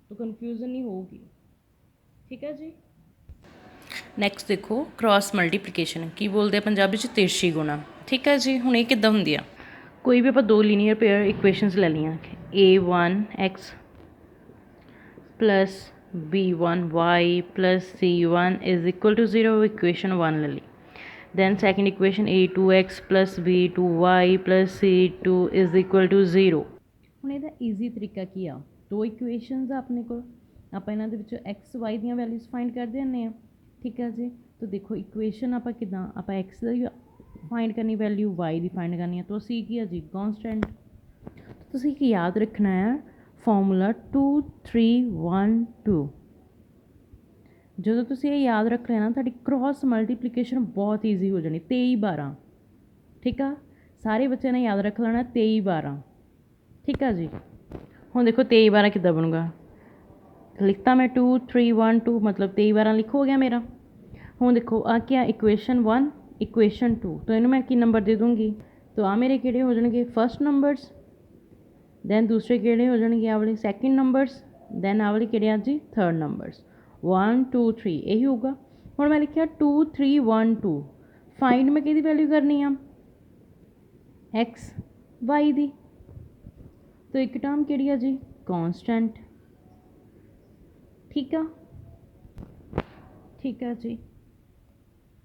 ਤਾਂ ਕਨਫਿਊਜ਼ਨ ਨਹੀਂ ਹੋਊਗੀ, ਠੀਕ ਹੈ ਜੀ। ਨੈਕਸਟ ਦੇਖੋ ਕ੍ਰਾਸ ਮਲਟੀਪਲੀਕੇਸ਼ਨ, ਕੀ ਬੋਲਦੇ ਆ ਪੰਜਾਬੀ 'ਚ ਤਿਰਛੀ ਗੁਣਾ, ਠੀਕ ਹੈ ਜੀ। ਹੁਣ ਇਹ ਕਿੱਦਾਂ ਹੁੰਦੀ ਆ, ਕੋਈ ਵੀ ਆਪਾਂ ਦੋ ਲੀਨੀਅਰ ਪੇਅਰ ਇਕੁਏਸ਼ਨਸ ਲੈ ਲਈਆਂ, a1x plus b1y plus c1 is equal to 0, equation 1 ਲੈ ਲਈ। then second equation a2x plus b2y plus c2 is equal to 0। ਹੁਣ ਇਹਦਾ ਈਜ਼ੀ ਤਰੀਕਾ ਕੀ ਆ, ਦੋ ਇਕੁਏਸ਼ਨਸ ਆ ਆਪਣੇ ਕੋਲ, ਆਪਾਂ ਇਹਨਾਂ ਦੇ ਵਿੱਚੋਂ x y ਦੀਆਂ ਵੈਲਿਊਜ਼ ਫਾਈਂਡ ਕਰਦੇ ਹੁੰਦੇ ਆ, ਠੀਕ ਹੈ ਜੀ। ਤਾਂ ਦੇਖੋ ਇਕੁਏਸ਼ਨ ਆਪਾਂ ਕਿੱਦਾਂ, ਆਪਾਂ x ਦੀ ਫਾਈਂਡ ਕਰਨੀ ਵੈਲਿਊ, y ਦੀ ਫਾਈਂਡ ਕਰਨੀ ਆ, ਤਾਂ ਅਸੀਂ ਕੀ ਆ ਜੀ ਕੌਨਸਟੈਂਟ। ਤੁਸੀਂ ਕੀ ਯਾਦ ਰੱਖਣਾ ਆ ਫਾਰਮੂਲਾ 2 3 1 2। ਜਦੋਂ ਤੁਸੀਂ ਇਹ ਯਾਦ ਰੱਖ ਲੈਣਾ ਤੁਹਾਡੀ ਕ੍ਰਾਸ ਮਲਟੀਪਲੀਕੇਸ਼ਨ ਬਹੁਤ ਈਜ਼ੀ ਹੋ ਜਾਣੀ। 23 12, ਠੀਕ ਆ, ਸਾਰੇ ਬੱਚਿਆਂ ਨੇ ਯਾਦ ਰੱਖ ਲੈਣਾ 23 12, ਠੀਕ ਆ ਜੀ। ਹੁਣ ਦੇਖੋ 23 12 ਕਿੱਦਾਂ ਬਣੂਗਾ, ਲਿਖਤਾ ਮੈਂ 2 3 1 2, ਮਤਲਬ 23 12 ਲਿਖੋ ਹੋ ਗਿਆ ਮੇਰਾ। ਹੁਣ ਦੇਖੋ ਆ ਕੀ ਆ ਇਕੁਏਸ਼ਨ 1 ਇਕੁਏਸ਼ਨ 2, ਤਾਂ ਇਹਨੂੰ ਮੈਂ ਕੀ ਨੰਬਰ ਦੇ ਦੂੰਗੀ, ਤਾਂ ਆ ਮੇਰੇ ਕਿਹੜੇ ਹੋ ਜਾਣਗੇ ਫਸਟ ਨੰਬਰਸ, ਦੈਨ ਦੂਸਰੇ ਕਿਹੜੇ ਹੋ ਜਾਣਗੇ ਆਹ ਵਾਲੇ ਸੈਕਿੰਡ ਨੰਬਰਸ, ਦੈਨ ਆਹ ਵਾਲੇ ਕਿਹੜੇ ਆ ਜੀ ਥਰਡ ਨੰਬਰਸ, 1 2 3 ਇਹੀ ਹੋਊਗਾ। ਹੁਣ ਮੈਂ ਲਿਖਿਆ 2 3 1 2, ਫਾਈਂਡ ਮੈਂ ਕਿਹਦੀ ਵੈਲਿਊ ਕਰਨੀ ਆ x y ਦੀ, ਤਾਂ ਇੱਕ ਟਰਮ ਕਿਹੜੀ ਆ ਜੀ ਕੌਨਸਟੈਂਟ, ਠੀਕ ਆ, ਠੀਕ ਆ ਜੀ।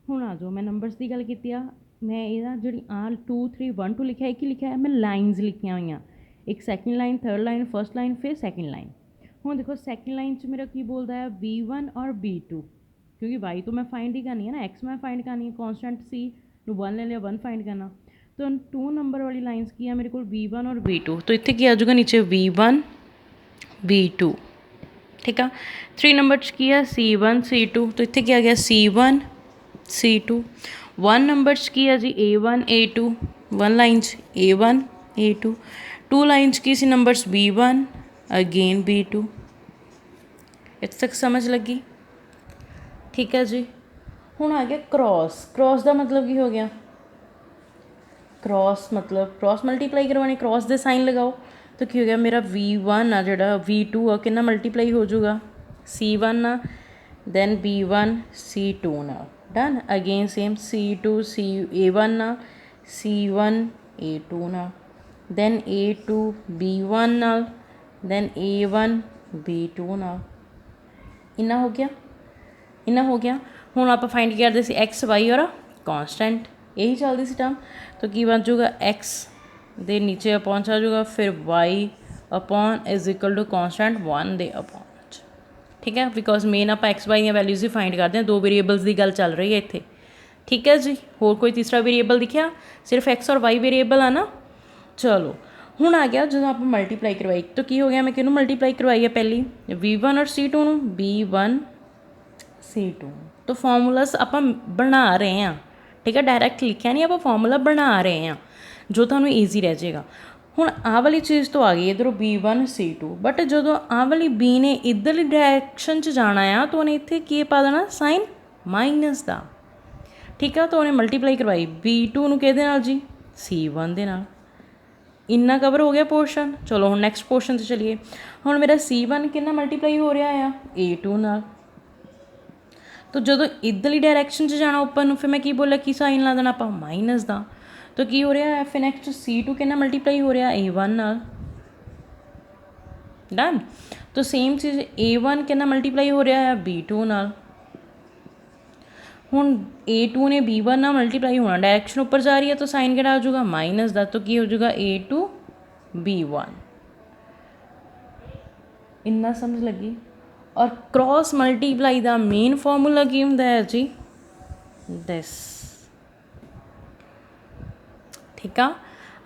ਹੁਣ ਆ ਜਾਓ ਮੈਂ ਨੰਬਰਸ ਦੀ ਗੱਲ ਕੀਤੀ ਆ, ਮੈਂ ਇਹਦਾ ਜਿਹੜੀ ਆ 2 3 1 2 ਲਿਖਿਆ, ਇੱਕ ਹੀ ਲਿਖਿਆ ਮੈਂ ਲਾਈਨਸ ਲਿਖੀਆਂ ਹੋਈਆਂ, ਇੱਕ second line third line first line ਫਿਰ ਸੈਕਿੰਡ ਲਾਈਨ। ਹੁਣ ਦੇਖੋ ਸੈਕਿੰਡ ਲਾਈਨ 'ਚ ਮੇਰਾ ਕੀ ਬੋਲਦਾ ਹੈ b1 ਔਰ b2, ਕਿਉਂਕਿ y ਤੋਂ ਮੈਂ फाइंड ही करनी है ना, x मैं फाइंड करनी है, कॉन्स्टेंट c ਨੂੰ 1 ले लिया 1 फाइंड करना, तो 2 नंबर वाली लाइन्स की है मेरे को b1 और b2, तो इतने की आ जाऊगा नीचे b1 b2, ठीक है। 3 नंबर की है c1 c2, तो इतने की आ गया c1 c2। 1 नंबर की है जी a1 a2, 1 lines a1 a2, 2 lines की सी नंबर्स b1 अगेन b2। इतने तक समझ लगी, ठीक है जी। ਹੁਣ आ गया क्रॉस, क्रॉस का मतलब की हो गया, क्रॉस मतलब क्रॉस मल्टीप्लाई करवानी, क्रॉस के साइन लगाओ, तो की हो गया मेरा v1 आ जोड़ा v2 आ कि मल्टीप्लाई हो जाऊगा c1 ना, दैन b1 c2 ना, done. Again same c2 c a1 ना, c1 a2 ना, दैन a2 b1 नाल, दैन a1 b2 नाल, इन्ना हो गया, इन्ना हो गया। ਹੁਣ ਆਪਾਂ फाइंड करते सी एक्स वाई और कॉन्स्टेंट, यही चलती सी टर्म, तो की बन जाऊगा एक्स दे नीचे पहुँच आ जाऊगा, फिर y upon is equal to constant 1 ਦੇ अपॉन। ठीक है, बिकॉज मेन आप एक्स वाई ਦੀਆਂ वैल्यूज़ ही फाइंड करते हैं, 2 वेरीएबल्स की गल चल रही है इत्थे। ठीक है जी, होर कोई तीसरा वेरीएबल दिखा? सिर्फ एक्स और वाई वेरीएबल आ ना। चलो हुण आ गया जो आप मल्टीप्लाई करवाई, तो की हो गया, मैं किहनूं मल्टीप्लाई करवाई है पहली V1 और C2 नूं, B1 C2। तो फॉर्मूलास आप बना रहे हैं। ठीक है, डायरैक्ट लिखिया नहीं, आप फॉर्मूला बना रहे हैं जो तुहानूं ईजी रह जाएगा। हुण आह वाली चीज़ तो आ गई इधरों B1 C2, बट जो आह वाली B ने इधरली डायरैक्शन च जाना आ तो उन्हें इत्थे की पा देना, साइन माइनस का। ठीक है, तो उन्हें मल्टीप्लाई करवाई B2 नूं किहदे नाल जी, C1 दे नाल। इन्ना कवर हो गया पोर्शन। चलो हुण नैक्सट पोर्शन से चलिए। हुण मेरा C1 कितना मल्टीप्लाई हो रहा है, A2 नाल। तो जो इधरली डायरैक्शन च जाना उपर नूं, फिर मैं की बोलिया कि साइन ला देना आपां, माइनस का। तो की हो रहा है, फिर नैक्सट C2 कितना मल्टीप्लाई हो रहा, A1 नाल। डन। तो सेम चीज़ A1 कितना मल्टीप्लाई हो रहा है, B2 नाल। हुण A2 ने B1 नाल मल्टीप्लाई होना, डायरैक्शन उपर जा रही है तो साइन किहड़ा आ जाऊगा, माइनस का। तो की हो जाएगा A2 B1। इन्ना समझ लगी। और क्रॉस मल्टीप्लाई का मेन फॉर्मूला की हुंदा है जी, दिस। ठीक है,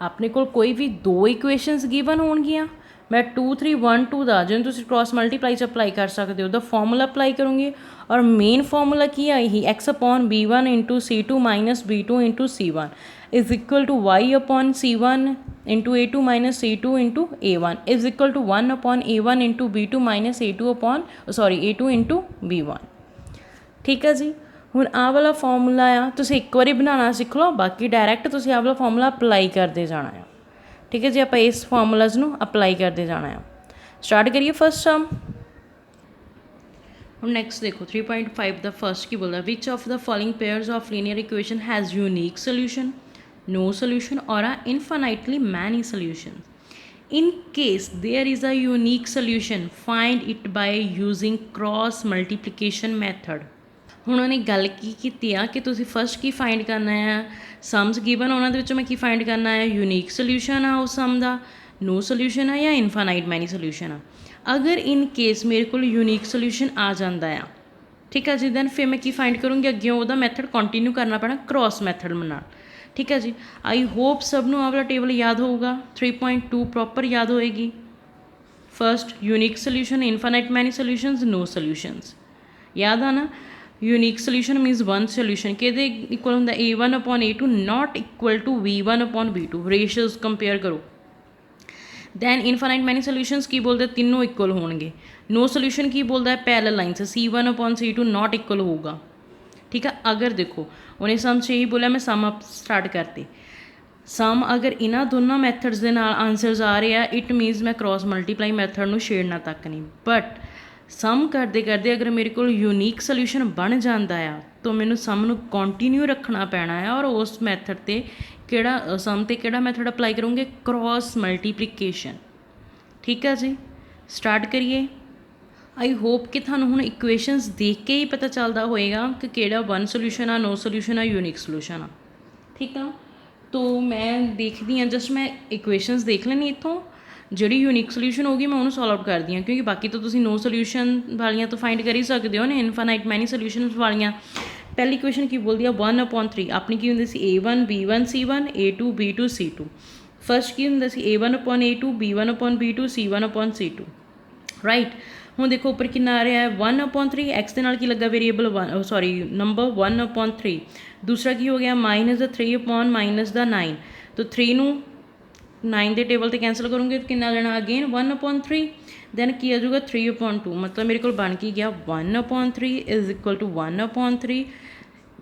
अपने को कोई भी 2 इक्वेशनस गिवन होणगियां, मैं 2 3 1 2 का जिन्हें तुम क्रॉस मल्टीप्लाई च अप्लाई कर सकते हो, द फॉर्मूला अप्लाई करूँगी। और मेन फॉर्मूला की है यही, x upon B1 into C2 minus B2 into C1 is equal to y upon C1 into A2 minus C2 into A1 is equal to 1 upon A1 into B2 minus A2 upon A2 into B1। ठीक है जी। हुण आह वाला formula आ, तुसीं एक बारी बनाना सीख लो, बाकी direct तुसीं आह वाला फॉर्मूला अप्लाई करते जाना है। ठीक है जी, आप इस फॉर्मूलाज नूं अप्लाई करते जाना है। स्टार्ट करिए फर्स्ट सम। हुण नैक्सट देखो 3.5 द फर्स्ट की बोलदा, which of the following pairs of linear equation has unique solution, no solution और आ infinitely many solution. In case there is a unique solution, find it by using cross multiplication method। ਹੁਣ ਉਹਨੇ ਗੱਲ ਕੀ ਕੀਤੀ ਆ ਕਿ ਤੁਸੀਂ ਫਸਟ ਕੀ find ਕਰਨਾ ਆ, ਸਮਸ ਗਿਵਨ ਉਹਨਾਂ ਦੇ ਵਿੱਚੋਂ ਮੈਂ ਕੀ ਫਾਈਂਡ ਕਰਨਾ ਆ, ਯੂਨੀਕ ਸੋਲਿਊਸ਼ਨ ਆ ਉਸ ਸਮ ਦਾ, नो सोल्यूशन है या इनफाइनाइट मैनी सोल्यूशन आ। अगर इन केस मेरे को यूनीक सोल्यूशन आ जाता है, ठीक है जी, दैन फिर मैं की फाइंड करूँगी, अगे वह मैथड कंटिन्यू करना पैना क्रॉस मैथड नाल। ठीक है जी, आई होप सबनों आ वाला टेबल याद होगा, 3.2 प्रॉपर याद होएगी। First unique solution, infinite many solutions, no solutions याद आना। Unique solution means one solution कि इक्वल होंगे A1 upon A2 not equal to V1 upon V2, ratios compare करो। दैन इनफाइनाइट मैनी सोल्यूशंस की बोलते तीनों इक्वल होंगे। नो सोल्यूशन की बोलता है पैरेलल लाइन से C1 upon C2 not equal होगा। ठीक है, अगर देखो उन्हें सम से यही बोला, मैं सम अप स्टार्ट करते, सम अगर इन्हों दोनों मैथड्स के नाल आंसरस आ रहे हैं, इट मीनस मैं क्रॉस मल्टीप्लाई मैथड में छेड़ना तक नहीं। बट सम करते करते अगर मेरे को यूनीक सोल्यूशन बन जाता है तो मैनू सम नू कंटिन्यू रखना पैना है, और उस मैथड से किहड़ा सम ते किहड़ा मैथड अप्लाई करूँगे, क्रॉस मल्टीप्लीकेशन। ठीक है जी, स्टार्ट करिए। आई होप कि थानू हुण इक्वेशनस देख के ही पता चलता होएगा कि किहड़ा वन सोल्यूशन आ, नो सोल्यूशन आ, यूनीक सोल्यूशन आ। ठीक है, तो मैं देखती हाँ, जस्ट मैं इक्वेशनस देख लैनी इत्थों, जिहड़ी यूनीक सोल्यूशन होगी मैं उन्होंने सॉल्व आउट कर दी हाँ, क्योंकि बाकी तो तुसीं नो सोल्यूशन वालियां तो फाइंड कर ही सकते हो ने, इनफाइनाइट मैनी सोल्यूशन वालियां। पहली इक्वेशन की बोलती है 1/3, अपनी की होंदी सी A1 B1 C1 A2 B2 C2। First की होंदा सी A1 upon A2 B1 upon B2 C1 upon C2। Right, हुण देखो उपर कितना आ रहा है 1/3, एक्स के नाल की लगा वेरीएबल नंबर 1/3। दूसरा की हो गया minus the 3 upon minus the 9, तो 3 नूं 9 के टेबल तो कैंसल करूँगे तो कितना लेना, अगेन 1/3। दैन की आ जाऊगा 3/2, मतलब मेरे को बन के गया 1/3 is equal to 1/3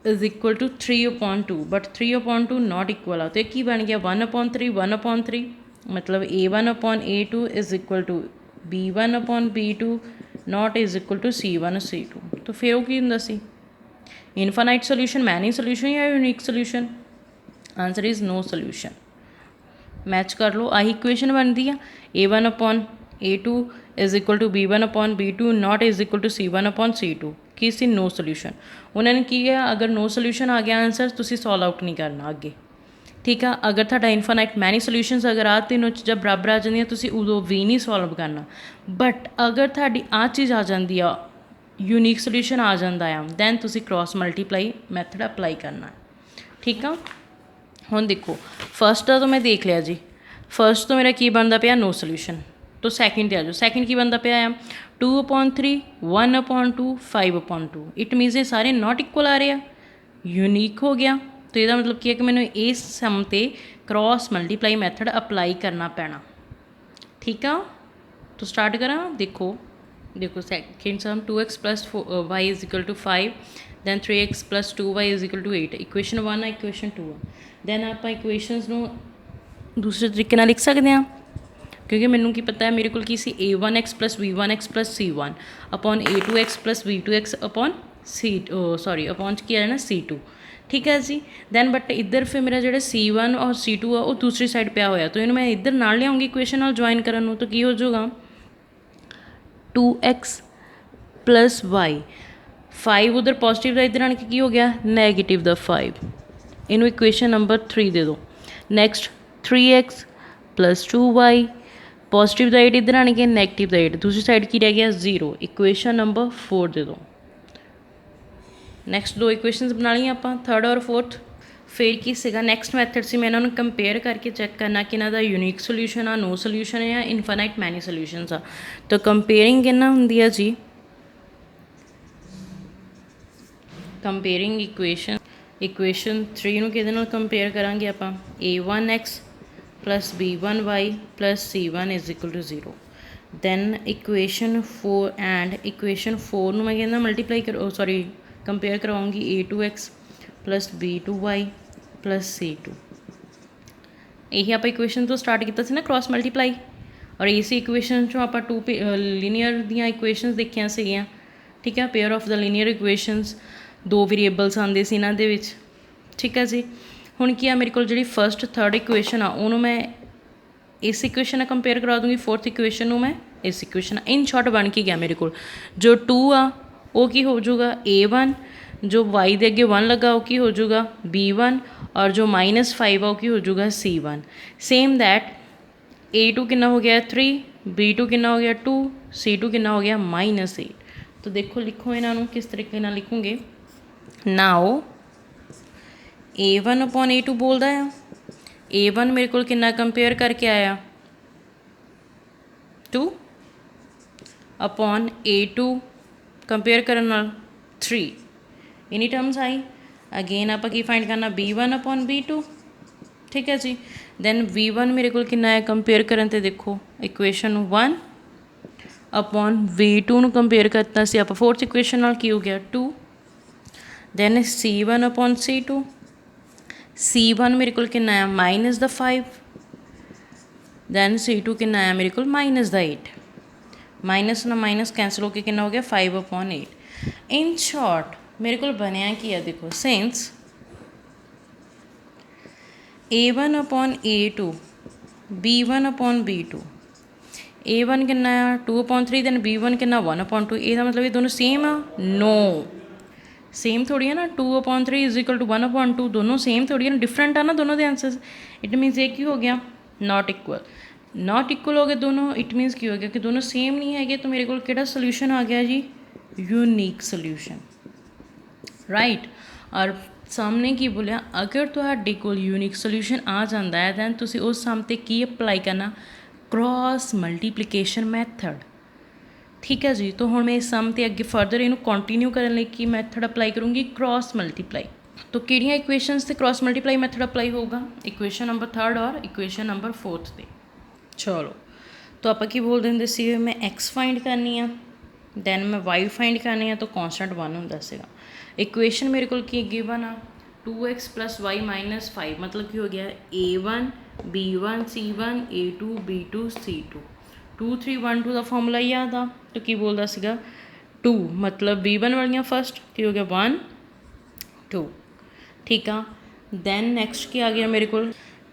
is equal to 3/2, but 3/2 not equal आ, तो एक ही बन गया 1/3 मतलब A1 upon A2 is equal to B1 upon B2 not is equal to C1 C2। तो फिर वो की होंदा सी इनफाइनाइट सोल्यूशन, मैनी सोल्यूशन या unique solution. Answer is no solution. Match कर लो, आही इक्वेशन बनती है A1 upon A2 is equal to B1 upon B2 not is equal to C1 upon C2 की सी नो सोल्यूशन। उन्होंने की है, अगर नो सोल्यूशन आ गया आंसर तुसी सॉल्व आउट नहीं करना अगे। ठीक है। अगर तुहाडा इनफाइनाइट मैनी सोल्यूशनस अगर आ तीनों चीज़ां बराबर आ जांदियां तुसीं उदों भी नहीं सॉल्व करना। बट अगर तुहाडी आ चीज़ आ जांदी आ, यूनीक सोल्यूशन आ जांदा आ, दैन तुसीं क्रॉस मल्टीप्लाई मैथड अप्लाई करना है। ठीक आ। हुण देखो फस्ट का तो मैं देख लिया जी, फस्ट तो मेरा की बनता पाया नो सोल्यूशन। तो सैकेंड ते आ जाओ, सैकेंड की बनता पाया 2/3, 1/2, 5/2। इट मीनस ये सारे नॉट इक्वल आ रहे हैं, यूनीक हो गया। तो यदा मतलब की है कि मैंने इस सम ते क्रॉस मल्टीप्लाई मैथड अप्लाई करना पैना। ठीक आ। तो स्टार्ट करा। देखो देखो second sum 2x plus y is equal to 5, then 3x plus 2y is equal to 8। Equation 1 है, इक्वेशन 2 है। दैन आप इक्वेशनस नूं दूसरे तरीके नाल लिख सकते हैं, क्योंकि मैनू की पता है मेरे को की सी a1x plus v1x plus c1 upon a2x plus v2x upon sorry upon क्या है ना c2। ठीक है जी। दैन बट इधर फिर मेरा जो c1 और c2 आ वो दूसरी साइड पिया होया, तो इन्होंने मैं इधर नाल लियाऊंगी इक्वेशन नाल ज्वाइन करन, तो की हो जाऊगा 2x प्लस वाई, 5 उधर पॉजिटिव का इधर आने के की हो गया नैगेटिव द 5। इनू इक्वेशन नंबर 3 दे दो। Next 3x plus 2y, positive the 8 इधर आने के नैगेटिव द 8, दूसरी साइड की रह गया 0। इक्वेशन नंबर 4 दे दो। नैक्सट दो इक्वेशनस बना ली आप, थर्ड और फोर्थ। फिर की सीगा नैक्सट मैथड से मैं इन्होंने कंपेयर करके चैक करना कि इन्हों का यूनीक सोल्यूशन आ, नो सोल्यूशन है या इनफाइनाइट मैनी सोल्यूशनस आ। तो कंपेयरिंग कितना होंदी है जी, कंपेयरिंग इक्वेशन 3 नूं किहदे नाल कंपेयर करांगे आपां, a1x plus b1y plus c1 is equal to 0। Then equation 4 and equation 4 नूं मैं कहना मल्टीप्लाई कर सॉरी कंपेयर करवाऊँगी a2x plus b2y plus c2। यही आप इक्वेशन तो स्टार्ट किया ना क्रॉस मल्टीप्लाई, और इसी इक्वेशन चों आप टू लीनियर दियाँ इक्वेशनस देखिया सीगियां। ठीक है, pair of the linear equations, दो वेरीएबल्स आते सी इन्हां दे विच। ठीक है जी। हुण की आ मेरे को जी फस्ट थर्ड इक्वेशन आ उन्होंने मैं इस इक्वेशन नाल कंपेयर करा दूँगी, फोर्थ इक्वेशन में मैं इस इक्वेशन इन शॉर्ट बन के गया मेरे को जो 2 आ वो की हो जाऊगा a1, जो y दे अगे 1 लगा वो की हो जाऊगा b1, और जो -5 आ वो की हो जाऊगा c1। सेम दैट a2 कितना हो गया 3, b2 कितना हो गया 2, c2 कितना हो गया -8। तो देखो लिखो इन्हों किस तरीके ना लिखूँगे। नाउ a1 अपॉन a2 बोलता है, a1 मेरे को कितना कंपेयर करके आया 2 अपॉन a2 कंपेयर करने नाल 3, इन्हीं टर्म्स आई। अगेन आप की फाइंड करना b1 अपॉन b2। ठीक है जी। दैन v1 मेरे को कितना है कंपेयर करन ते देखो इक्वेशन 1 अपॉन v2 नूं कंपेयर करता सी आप फोर्थ इक्वेशन नाल की हो गया 2। Then c1 upon c2, c1 मेरे को कितना है माइनस द 5, दैन c2 कितना है मेरे को माइनस द 8, माइनस ना माइनस कैंसिल होकर कितना हो गया 5 अपॉन 8। इन शॉर्ट मेरे को बनया की है देखो since a1 upon a2, b1 upon b2, a1 कितना है 2/3, दैन b1 कितना 1/2। यह मतलब ये दोनों सेम आ? नो, सेम थोड़ी है ना। 2/3 इज इक्वल टू 1/2, दोनों सेम थोड़ी है ना, डिफरेंट है ना दोनों के आंसर्स। इट मीनस ये की हो गया नॉट इक्वल, नॉट इक्वल हो गए दोनों। इट मीनस की हो गया कि दोनों सेम नहीं है। तो मेरे को किहड़ा सोल्यूशन आ गया जी यूनीक सोल्यूशन, राइट। और सामने की बोलिया अगर तुहाडे कोल यूनीक सोल्यूशन आ जाता है दैन तुसी उस सम ते की अप्लाई करना क्रॉस मल्टीप्लीकेशन मैथड। ठीक है जी। तो हुण मैं इस सम ते अगे फर्दर इनू कंटिन्यू करने लई की मैथड अप्लाई करूँगी क्रॉस मल्टीप्लाई। तो किहड़ियां इक्वेशनस ते क्रॉस मल्टीप्लाई मैथड अप्लाई होगा, इक्वेशन नंबर 3 और इक्वेशन नंबर 4 ते। चलो तो आप की बोलते हैं सी मैं एक्स फाइंड करनी है, दैन मैं वाई फाइंड करनी है, तो कॉन्सटेंट 1 होंदा सीगा। इक्वेशन मेरे को की गिवन आ 2x प्लस वाई माइनस 5, मतलब की हो गया a1 b1 c1 a2 b2 c2। 2 3 1 2 का फॉर्मूला याद आ, तो की बोलता सीगा 2 मतलब b1 वालियां फस्ट की हो गया 1 2। ठीक आ। दैन नैक्सट की आ गया मेरे को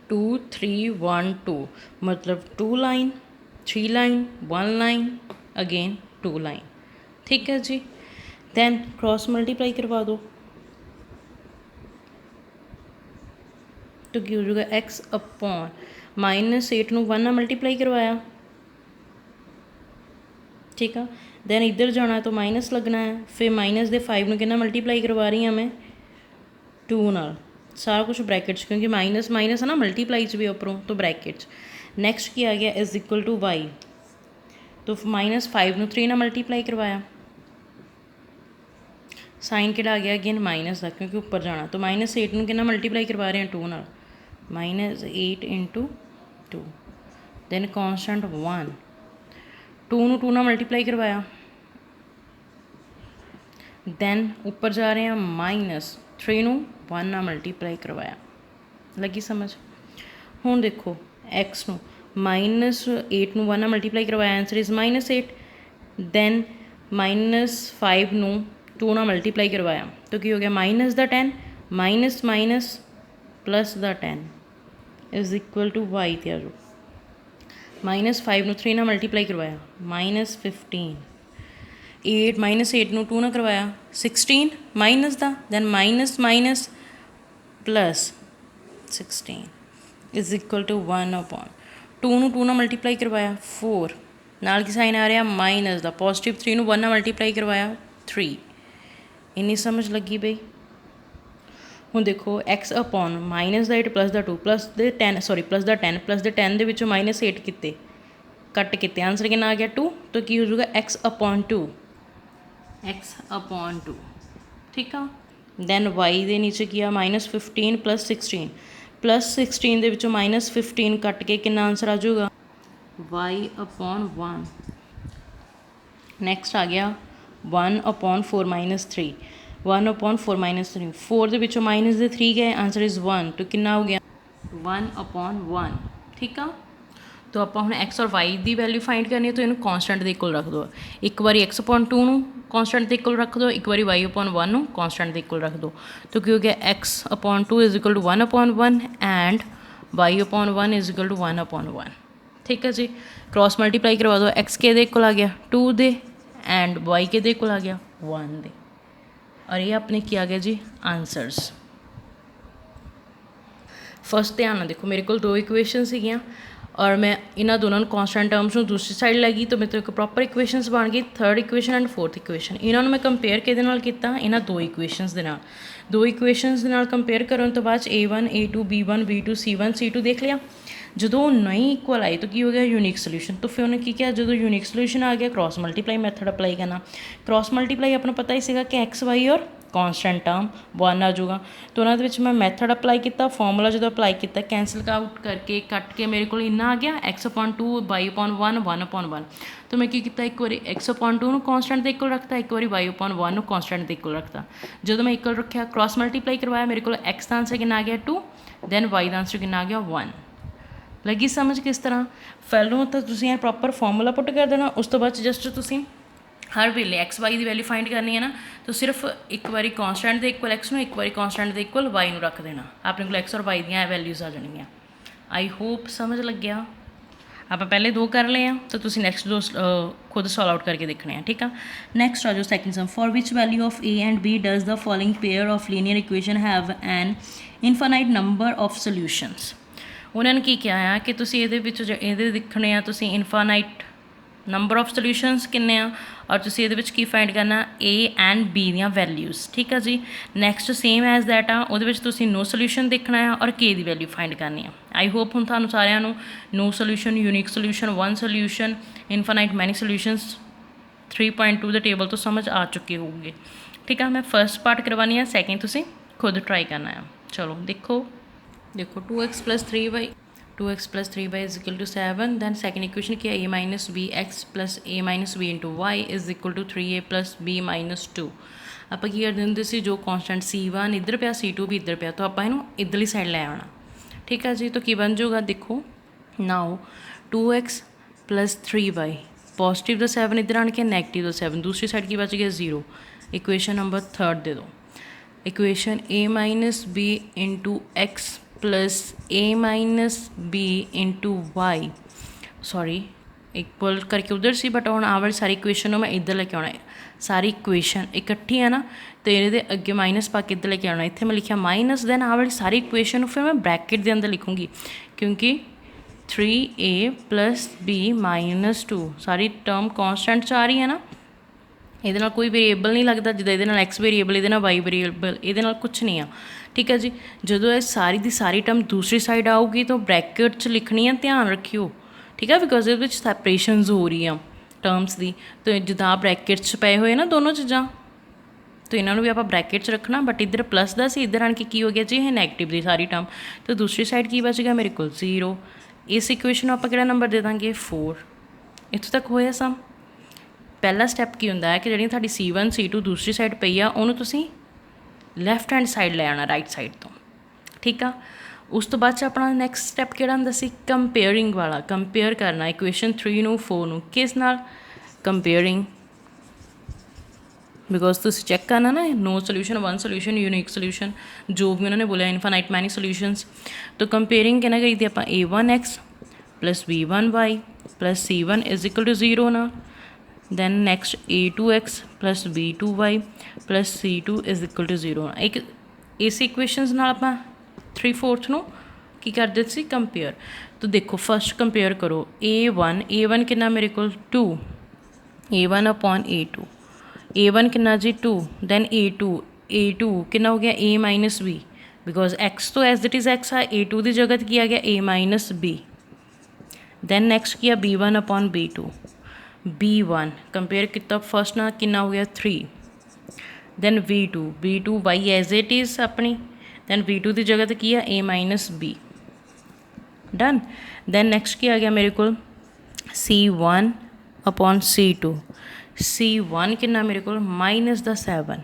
2 3 1 2, मतलब 2 line 3 line 1 line again 2 line. ठीक है जी। दैन क्रॉस मल्टीप्लाई करवा दो, तो की हो जाएगा एक्स अपॉन -8 ਨੂੰ 1 ਨਾਲ ਮਲਟੀਪलाई करवाया, ठीक है। दैन इधर जाना तो माइनस लगना है, फिर माइनस दे 5 ਨੂੰ कितना मल्टीप्लाई करवा रही हाँ मैं 2 ਨਾਲ, सारा कुछ ब्रैकेट क्योंकि माइनस माइनस है ना मल्टीप्लाई भी उपरों तो ब्रैकेट। नैक्सट की आ गया इज इक्वल टू वाई, तो -5 ਨੂੰ 3 ਨਾਲ मल्टीप्लाई करवाया, साइन कि आ गया अगेन माइनस का क्योंकि ऊपर जाना, तो -8 ਨੂੰ कितना मल्टीप्लाई करवा रहे हैं 2 ਨਾਲ, -8 × 2, दैन कॉन्स्टेंट 1, 2 ਨੂੰ 2 ਨਾਲ मल्टीप्लाई करवाया, दैन ऊपर जा रहे हैं -3 ਨੂੰ 1 ਨਾਲ मल्टीप्लाई करवाया। लगी समझ? हुण देखो एक्स ਨੂੰ -8 ਨੂੰ 1 ਨਾਲ मल्टीप्लाई करवाया, आंसर इज़ -8, दैन -5 ਨੂੰ 2 ਨਾਲ मल्टीप्लाई करवाया, तो की हो गया -10 minus minus plus the 10 is equal to y ते आ जाओ, -5 ਨੂੰ 3 ਨਾਲ मल्टीप्लाई करवाया -15, 8 ਨੂੰ 2 ਨਾਲ करवाया 16 माइनस का, then minus minus plus 16 is equal to 1 upon 2 ਨੂੰ 2 ਨਾਲ मल्टीप्लाई करवाया 4, नाल की साइन आ रहा माइनस का, +3 ਨੂੰ 1 ਨਾਲ मल्टीप्लाई करवाया 3। इन्नी समझ लगी बई? ਹੁਣ देखो x upon -8 plus the 2 plus the 10 sorry plus the 10 plus the 10 ਦੇ ਵਿੱਚੋਂ -8 किते कट किते, आंसर कितना आ गया 2, तो की हो जाएगा एक्स अपॉन 2, एक्स अपॉन 2, ठीक है। दैन वाई के नीचे किया -15 प्लस 16 ਦੇ ਵਿੱਚੋਂ -15 कट के कितना आंसर आ जाऊगा वाई अपॉन 1। नैक्सट आ गया 1 अपॉन 4 -3, 1 अपॉन 4 -3, 4 ਦੇ ਵਿੱਚੋਂ माइनस ਦੇ 3 गए, आंसर इज़ 1, तो कितना हो गया 1 अपॉन 1, ठीक है। तो आप हम एक्स और वाई की वैल्यू फाइंड करनी है, तो इन्हों कॉन्सटेंट के इक्वल रख दो, एक बार एक्स अपॉन 2 ਨੂੰ कॉन्सटेंट के इक्वल रख दो, एक बार वाई अपॉन 1 ਨੂੰ कॉन्सटेंट के इक्वल रख दो, तो क्या हो गया x upon 2 is equal to 1 upon 1 and y upon 1 is equal to 1 upon 1, ठीक है जी। क्रॉस मल्टीप्लाई करवा दो, एक्स के इक्वल आ गया 2 दे एंड वाई के इक्वल आ गया 1 दे, और ये अपने क्या आ गया जी आंसरस। फर्स्ट ध्यान ना देखो मेरे को 2 इक्वेशन सीगियां और मैं इन्होंने दोनों कॉन्स्टेंट टर्म्स में दूसरी साइड लगी, तो मेरे तो एक प्रॉपर इक्वेशनस बन गई, 3rd equation and 4th equation. इन्होंने मैं कंपेयर किहदे नाल कीता, इन्हां 2 इक्वेशनस दे नाल, 2 इक्वेशनस दे नाल कंपेयर करन तो बाद A1 A2 B1 B2 C1 C2 देख लिया। जो नहीं इक्वल आई तो की हो गया यूनिक सोल्यूशन, तो फिर उन्हें की किया, जो यूनिक सोल्यूशन आ गया क्रॉस मल्टीप्लाई मैथड अप्लाई करना। क्रॉस मल्टीप्लाई अपना पता ही सीगा कि एक्स वाई और कॉन्स्टेंट टर्म 1 आ जाऊगा, तो उन्होंने मैं मैथड अप्लाई किया, फॉर्मूला जो अप्लाई किया कैंसल आउट करके कट के मेरे को इन्ना आ गया x upon 2 y upon 1 1 upon 1, तो मैं की किया एक बार एक्स अपॉन 2 कॉन्स्टेंट के इक्वल रखता, एक बार वाई अपॉन 1 कॉन्स्टेंट के इक्वल रखता। जो मैं इक्वल रखा क्रॉस मल्टीप्लाई करवाया, मेरे को एक्स का आंसर कितना आ गया 2, दैन वाई का आंसर कितना आ गया 1। लगी समझ किस तरह? पहलों तो तुम प्रॉपर फॉर्मूला पुट कर देना, उस तो बाद जस्ट तुम हर वेले एक्स वाई की वैल्यू फाइंड करनी है ना, तो सिर्फ एक बार कॉन्स्टेंट के इक्वल एक्स में, एक बार कॉन्स्टेंट के इक्वल वाई रख देना, अपने को एक्स और वाई दी वैल्यूज़ आ जाएंगी। आई होप समझ लग गया। आप पहले 2 कर लिए हैं, तो तुम नैक्सट 2 खुद सॉल्व आउट करके देखने हैं, ठीक है। नैक्सट आ जाओ second sum, for which value of A and B does the following pair of linear equation have an infinite number of solutions. उन्होंने की किया है कि ये देखने तुम इनफाइनाइट नंबर ऑफ सोल्यूशनस किन्ने आ, और तुम ये की फाइंड करना ए एंड बी दियाँ वैल्यूज़, ठीक है जी। नैक्सट सेम एज दैट आ, वो नो सोल्यूशन देखना है और के दी वैल्यू फाइंड करनी है। आई होप हम थानू सारिਆਂ no solution, unique solution, 1 solution, infinite many solutions 3.2 the table तो समझ आ चुके होंगे, ठीक है। मैं फर्स्ट पार्ट करवानी है, सैकेंड तुम खुद ट्राई करना है। चलो देखो 2x + 3y 2x + 3y is equal to 7, then second equation क्या a - bx + a - b × y is equal to 3a + b - 2। आप की करते होंगे सी, जो कॉन्स्टेंट C1 इधर पे C2 भी इधर पे, तो आप इनू इधरली साइड ले आना, ठीक है जी। तो की बन जाऊगा देखो now 2x + 3y, positive the 7 इधर आन के नैगेटिव द 7, दूसरी साइड की बच गया 0। इक्वेशन नंबर 3rd दे दो, equation a - b × x + a - b × y, sorry equal करके उधर सी, बट हुण आ वाली सारी इक्वेशन मैं इधर लेके आना है। सारी इक्वेशन इकट्ठी है ना, तो ये अगे माइनस पा के इधर लेके आना। इत्थे मैं लिखा माइनस, दैन आ वाली सारी इक्वेशन फिर मैं ब्रैकेट के अंदर लिखूँगी, क्योंकि 3a + b - 2 सारी टर्म कॉन्सटेंट च आ रही है ना। ये कोई वेरीएबल नहीं लगता, जिदा ये एक्स वेरीएबल, ये वाई वेरीएबल, ये कुछ नहीं आ। ठीक है जी। जो सारी की सारी टर्म दूसरी साइड आऊगी तो ब्रैकेट च लिखनी है, ध्यान रखियो। ठीक है, बिकॉज ये सैपरेशन हो रही है टर्म्स की। तो जिदा ब्रैकेट च पे हुए ना दोनों चीज़ा, तो इन्हों भी आप ब्रैकेट च रखना। बट इधर प्लस का सी, इधर आन के की हो गया जी ये नैगेटिव की सारी टर्म। तो दूसरी साइड की बच गया मेरे को 0। इस इक्वेशन आप कि नंबर दे देंगे 4। इतों तक होया सम। पहला स्टैप की होंदा है कि जी थोड़ी C1 C2 दूसरी साइड पई आ, उन्होंने तुसी लैफ्ट हैंड साइड ले आना, राइट साइड तो। ठीक आ। उस तो बाद अपना नैक्सट स्टैप किहड़ा हुंदा सी, कंपेयरिंग वाला। कंपेयर करना इक्वेशन 3 नूं 4 नूं किस नाल, कंपेयरिंग। बिकॉज तुसी चैक करना ना, no solution, one solution, unique solution, जो भी उन्होंने बोलिया, इनफाइनाइट मैनी सोल्यूशंस। तो कंपेयरिंग कहना करी थी आप a1x + b1y + c1 = 0 ना। Then next a2x + b2y + c2 = 0 ना। एक इस इक्वेशनस नाल आपां 3/4 नूं की करते सी कंपेयर। तो देखो फस्ट कंपेयर करो a1 कितना मेरे को 2, a1/a2, a1 कितना जी 2, दैन a2 कितना हो गया a - b, बिकॉज x तो एज इट इज़ x आ, a2 की जगह किया गया a - b। दैन नैक्सट किया b1/b2, b1 कंपेयर किया फर्स्ट ना कितना हो गया 3। Then b2 y as it is अपनी, दैन b2 की जगह की है a - b। Done. Then next क्या आ गया मेरे को c1/c2, c1 कितना मेरे को -7।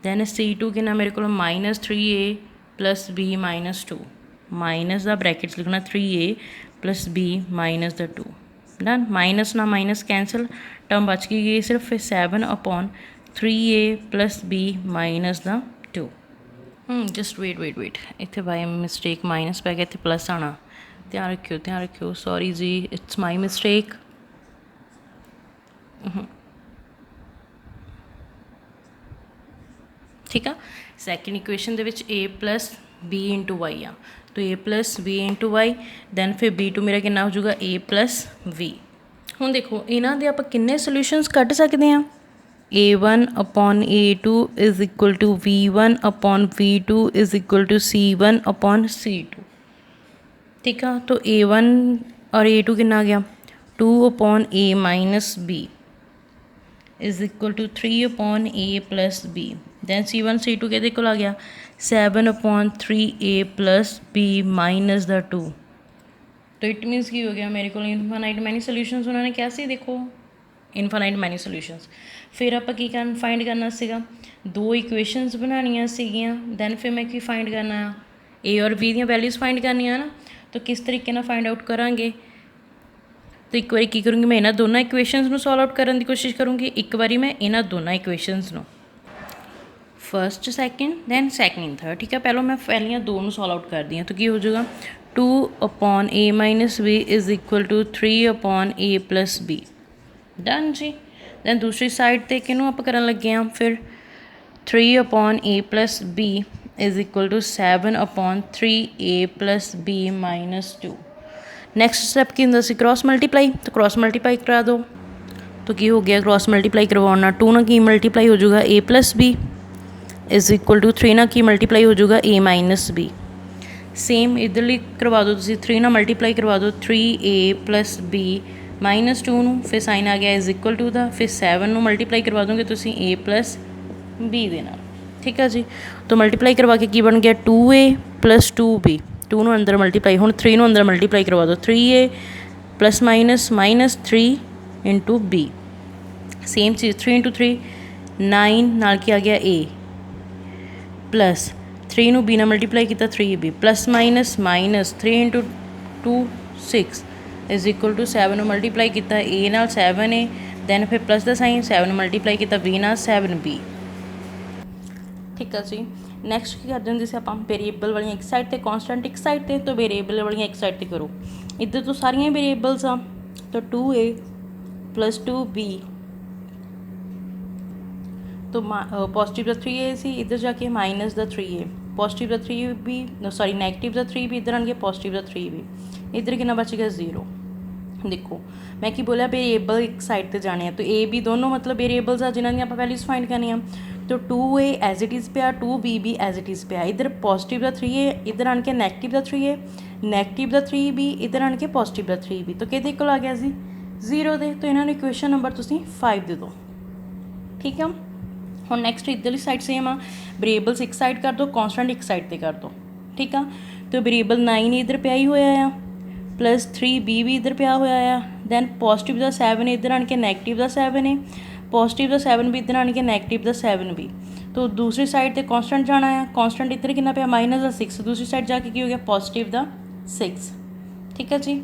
दैन c2 कितना मेरे को -3a + b - 2, माइनस का ब्रैकेट्स लिखना 3a + b - 2। डन। माइनस ना माइनस कैंसल, टर्म बच गई सिर्फ 7/3a + b - 2। जस्ट वेट इतने बाय मिसटेक माइनस पै गया, इतने प्लस आना। ध्यान रखियो, सॉरी जी, इट्स माई मिसटेक। ठीक है। सैकेंड इक्वेशन दे विच a + b * y आ, तो a + b * y, दैन फिर b2 मेरा कितना हो जाऊगा a + v। हुण देखो इन्हां दे आपां किन्ने सोल्यूशनस कढ सकते हैं। a1/a2 = v1/v2 = c1/c2। ठीक है। तो a1 और a2 कितना आ गया 2/a - b = 3/a + b। Then c1 c2 के को आ गया 7/3a + b - 2। तो इट मीनस की हो गया मेरे को इनफाइनाइट मैनी सोल्यूशंस उन्होंने क्या सी, देखो इनफाइनाइट मैनी सोल्यूशंस। फिर आप की फाइंड करना सीगा, दो इक्वेशनस बनानिया सीगियां। दैन फिर मैं की फाइंड करना a और b दी वैल्यूज़ फाइंड करनिया ना। तो किस तरीके ना फाइंड आउट करांगे, तो एक बार की करूँगी मैं इन्होंने दोनों इक्वेशनस को सॉल्व आउट करने की कोशिश करूँगी। एक बार मैं इन्होंने दोनों इक्वेशनस को first second then second third. ठीक है। पहलों मैं पहलियाँ दो सॉल्व आउट कर दी, तो की हो जाएगा 2/a - b = 3/a + b। Done जी। दैन दूसरी साइड पर किनू आप कर लगे हैं फिर 3/a + b = 7/3a + b - 2। Next step की होंगे सी क्रॉस मल्टीप्लाई, तो क्रॉस मल्टीप्लाई करा दो। तो की हो गया क्रॉस मल्टीप्लाई करवाना 2 ना की मल्टीप्लाई हो जाएगा a + b = 3 ना की मल्टीप्लाई हो जाएगा a - b। सेम इधरली करवा दो, 3 ना मल्टीप्लाई करवा दो 3a + b - 2 नूं, फिर साइन आ गया = का, फिर 7 नूं मल्टीप्लाई करवा दोगे तुम a + b दे नाल। ठीक है जी। तो मल्टीप्लाई करवा के की बन गया 2a + 2b, 2 नूं अंदर मल्टीप्लाई, हुण 3 नूं अंदर मल्टीप्लाई करवा दो 3a ± -3 × b। सेम चीज़ 3 × 3 9 नाल की आ गया a प्लस 3 नूं b नाल मल्टीप्लाई किया 3b ± -3 × 2 6 = 7 नूं मल्टीप्लाई किया a नाल 7a, दैन फिर प्लस का साइन 7 नूं मल्टीप्लाई किया b नाल 7b। ठीक है जी। नैक्सट की करते होंगे से आप वेरीएबल वाली एक साइड पर कॉन्सटेंट एक साइड पर, तो वेरीएबल वाली एक साइड पर करो। इधर तो सारिया वेरिएबल्स आ, तो 2a प्लस 2b, तो पॉजिटिव द 3a सी, इधर जाके minus the 3a, positive the 3b sorry negative the 3b, इधर आएंगे पॉजिटिव द 3b, इधर कितना बचेगा 0। देखो मैं की बोलिया वेरिएबल एक साइड पर जाने तो ए बी दोनों मतलब वेरिएबल्स आ जिन्होंने आप वैल्यूज़ फाइंड करनी आ, तो 2a एज इट इज़ पे, 2b भी एज इट इज़ पे, इधर पॉजिटिव द 3a, इधर आन के negative the 3a, negative the 3b, इधर आन के पॉजिटिव द 3b, तो कि आ गया जी 0 दे, तो इन्होंने इक्वेशन नंबर तुम 5 दे दो। ठीक है, हम नैक्सट इधरली साइड सेम आ, वेरिएबल्स एक साइड कर दो, कॉन्सटेंट एक साइड पर कर दो। ठीक है, तो वेरिएबल 9 इधर पे ही होया आ, प्लस 3b भी इधर पिया होया आ, दैन पॉजिटिव द 7 इधर आन के नैगेटिव द 7 है, पॉजिटिव द 7 भी इधर आन के नैगेटिव द 7 भी, तो दूसरी साइड पर कॉन्सटेंट जाना है, कॉन्सटेंट इधर कितना पिया माइनस द 6, दूसरी साइड जाके की हो गया पॉजिटिव द 6। ठीक है जी,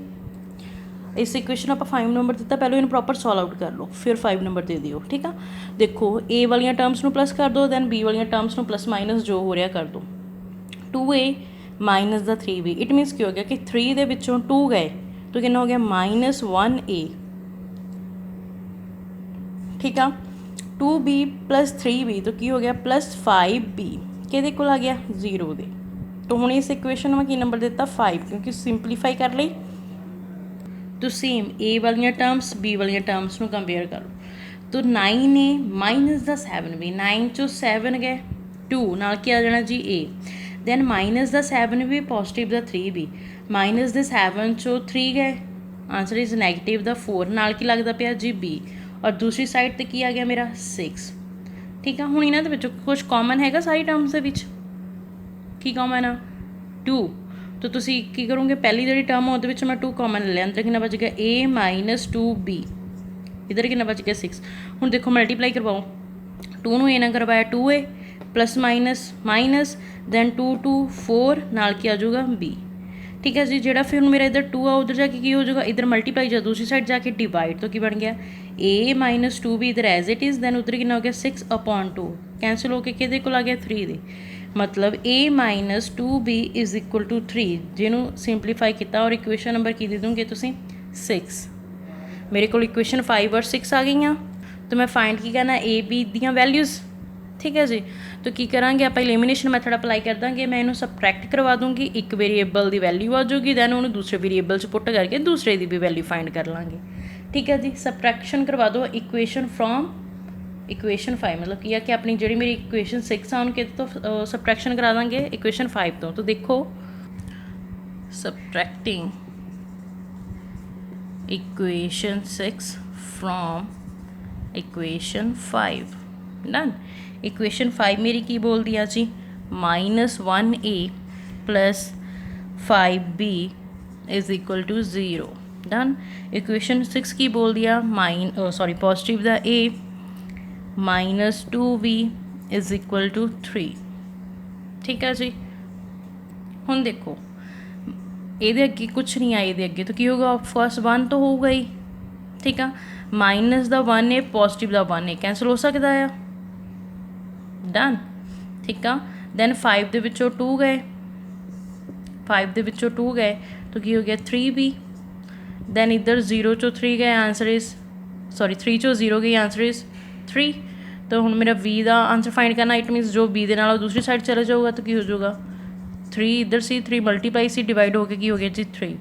इस इक्वेशन आप 5 नंबर दिता, पहले इन्हें प्रॉपर सॉल्व आउट कर लो, फिर 5 नंबर दे दियो। ठीक है, देखो ए वाली टर्म्स में प्लस कर दो, दैन बी वाली टर्म्स में प्लस माइनस जो हो रहा कर दो, 2a minus the 3b, it मीनस क्या हो गया कि 3 दे विचों 2 गए तो कितना हो गया -1a। ठीक है, 2b प्लस 3b तो की हो गया +5b, कि को आ गया 0 दे, तो हूँ इस इक्वेशन में की नंबर दिता 5, क्योंकि सिंपलीफाई कर ली, तो सेम ए वाली टर्म्स बी वाली टर्म्स में कंपेयर करो, तो 9a माइनस द 7b, 9 चो 7 गए 2 नाल की आ जाना जी ए, दैन माइनस द 7 भी positive the 3b, minus the 7 चो 3 गए, आंसर इज नैगेटिव द 4, नाल की लगता पाया जी बी, और दूसरी साइड पर की आ गया मेरा 6। ठीक है, हूँ इन्होंने कुछ कॉमन है सारी टर्म्स के की कॉमन आ 2, तो तुसी की करोगे पहली जी टर्म वो मैं 2 कॉमन ले लिया, अंदर कितना बच गया a माइनस 2b, इधर कितना बच गया 6। हूँ देखो मल्टीप्लाई करवाओ, 2 नू ए ना करवाया 2a plus minus minus, then 2 2 4 नाल की आ जाऊगा b। ठीक है जी, जेड़ा फिर मेरा इधर 2 आ उधर जाके की हो जाएगा, इधर मल्टीप्लाई जो दूसरी साइड जाके डिवाइड, तो की बन गया a माइनस 2b इधर एज इट इज़, दैन उधर कितना हो गया 6/2, कैंसिल होकर कि को आ गया 3 दे, मतलब a minus 2b is equal to 3, जिन्होंने सिंपलीफाई किया और इक्वेशन नंबर की दे दूँगे तुम 6। मेरे को इक्वेशन 5 और 6 आ गई, तो मैं फाइंड की करना ए बी दियाँ वैल्यूज़। ठीक है जी, तो की करांगे आप एलिमिनेशन मैथड अप्लाई कर देंगे, मैं इन्हू सबट्रैक्ट करवा दूँगी, एक वेरीएबल की वैल्यू आ जाऊगी, दैन उन्होंने दूसरे वेरीएबल च पुट करके दूसरे की भी वैल्यू फाइंड कर लाँगे। ठीक है जी, सबट्रैक्शन करवा दो इक्वेशन फ्रॉम इक्वेशन 5, मतलब की है कि अपनी जी मेरी इक्वेशन 6 आ उनके तो सबट्रैक्शन करा देंगे इक्वेशन 5 तो देखो subtracting equation 6 from equation 5 done. Equation 5 मेरी की बोल दिया जी -1a plus 5b is equal to 0 done. Equation 6 की बोल दिया positive the a -2b is equal to 3। ठीक है जी, हुण देखो ये अगे कुछ नहीं आए, ये अगे तो की होगा ऑफकोर्स 1 तो होगा ही। ठीक है, माइनस द 1 है पॉजिटिव द 1 है कैंसल हो सकता है डन। ठीक है, दैन 5 दे विचों 2 गए, 5 दे विचों 2 गए तो की हो गया 3b, दैन इधर 0 चो 3 गए आंसर इज़ 3 चो 0 गई आंसर इज़ 3। तो हुण मेरा b का आंसर फाइंड करना, इट मीनस जो b दे नाल दूसरी साइड चला जाऊगा तो की हो जाऊगा 3 इधर सी 3 मल्टीप्लाई सी डिवाइड होकर की हो गया जी 3,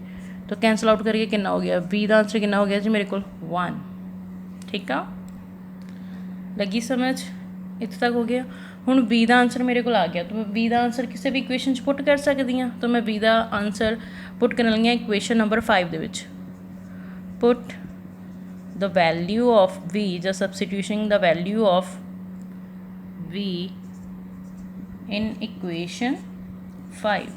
तो कैंसल आउट करके कितना हो गया b का आंसर कितना हो गया जी मेरे को 1। ठीक है, लगी समझ, इतने तक हो गया। हुण b का आंसर मेरे को आ गया, तो मैं b का आंसर किसी भी इक्वेशन पुट कर सकती हाँ, तो मैं b का आंसर पुट कर लगी equation number 5 they which. Put the value of v ਜਾਂ substituting the value of v in equation 5।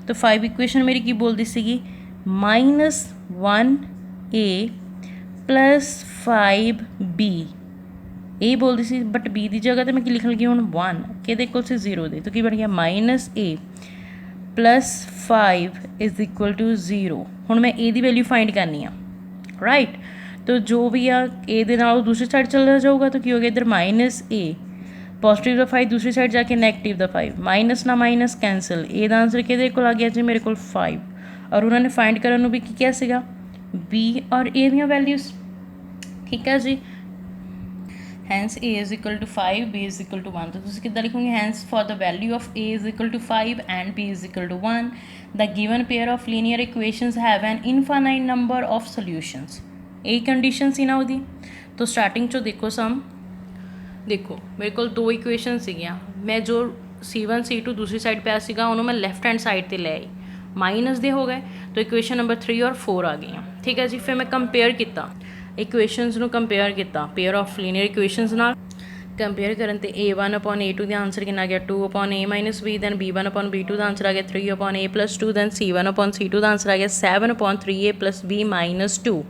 तो 5 इक्वेशन मेरी की बोलती सी -1a प्लस 5b ए बोलती सी, बट b की जगह तो मैं लिखन लगी हूँ 1 कि कोल से 0 दे, तो की बन गया -a plus 5 is equal to 0। हुण मैं ए की वैल्यू फाइंड करनी आ राइट, तो जो भी आ ए दे नाल दूसरी साइड चला जाऊगा तो की हो गया इधर -a पॉजिटिव द 5 दूसरी साइड जाके नैगेटिव द 5, माइनस ना माइनस कैंसल, ए का आंसर कि आ गया जी मेरे को 5। और उन्होंने फाइंड करन नूं भी की किया सीगा बी और ए ਦੀਆਂ वैल्यूज़। ठीक है जी। Hence a is equal to 5, b is equal to 1, तो तुसीं किद्दां लिखोगे hence for the value of a is equal to 5 and b is equal to 1 the given pair of linear equations have an infinite number of solutions। यही condition सी ना ਉਹਦੀ। तो starting चो देखो सम, देखो मेरे को दो इक्वेशन सीगियां, मैं जो C1 C2 दूसरी साइड पे सीगा उन्होंने मैं लैफ्ट हैंड साइड पर ले आई, माइनस दे हो गए, तो इक्वेशन नंबर 3 और 4 आ गई। ठीक है जी। फिर मैं कंपेयर किया इक्वेशनस ਨੂੰ ਕੰਪੇਅਰ ਕੀਤਾ ਪੇਅਰ ਆਫ ਲੀਨੀਅਰ ਇਕੁਏਸ਼ਨਸ ਨਾਲ। ਕੰਪੇਅਰ ਕਰਨ ਤੇ a1/a2 ਦਾ ਆਨਸਰ ਕਿੰਨਾ ਗਿਆ 2/a-b, ਦੈਨ b1/b2 ਦਾ ਆਨਸਰ ਆ ਗਿਆ 3/a+2, ਦੈਨ c1/c2 ਦਾ ਆਨਸਰ ਆ ਗਿਆ 7/3a+b-2।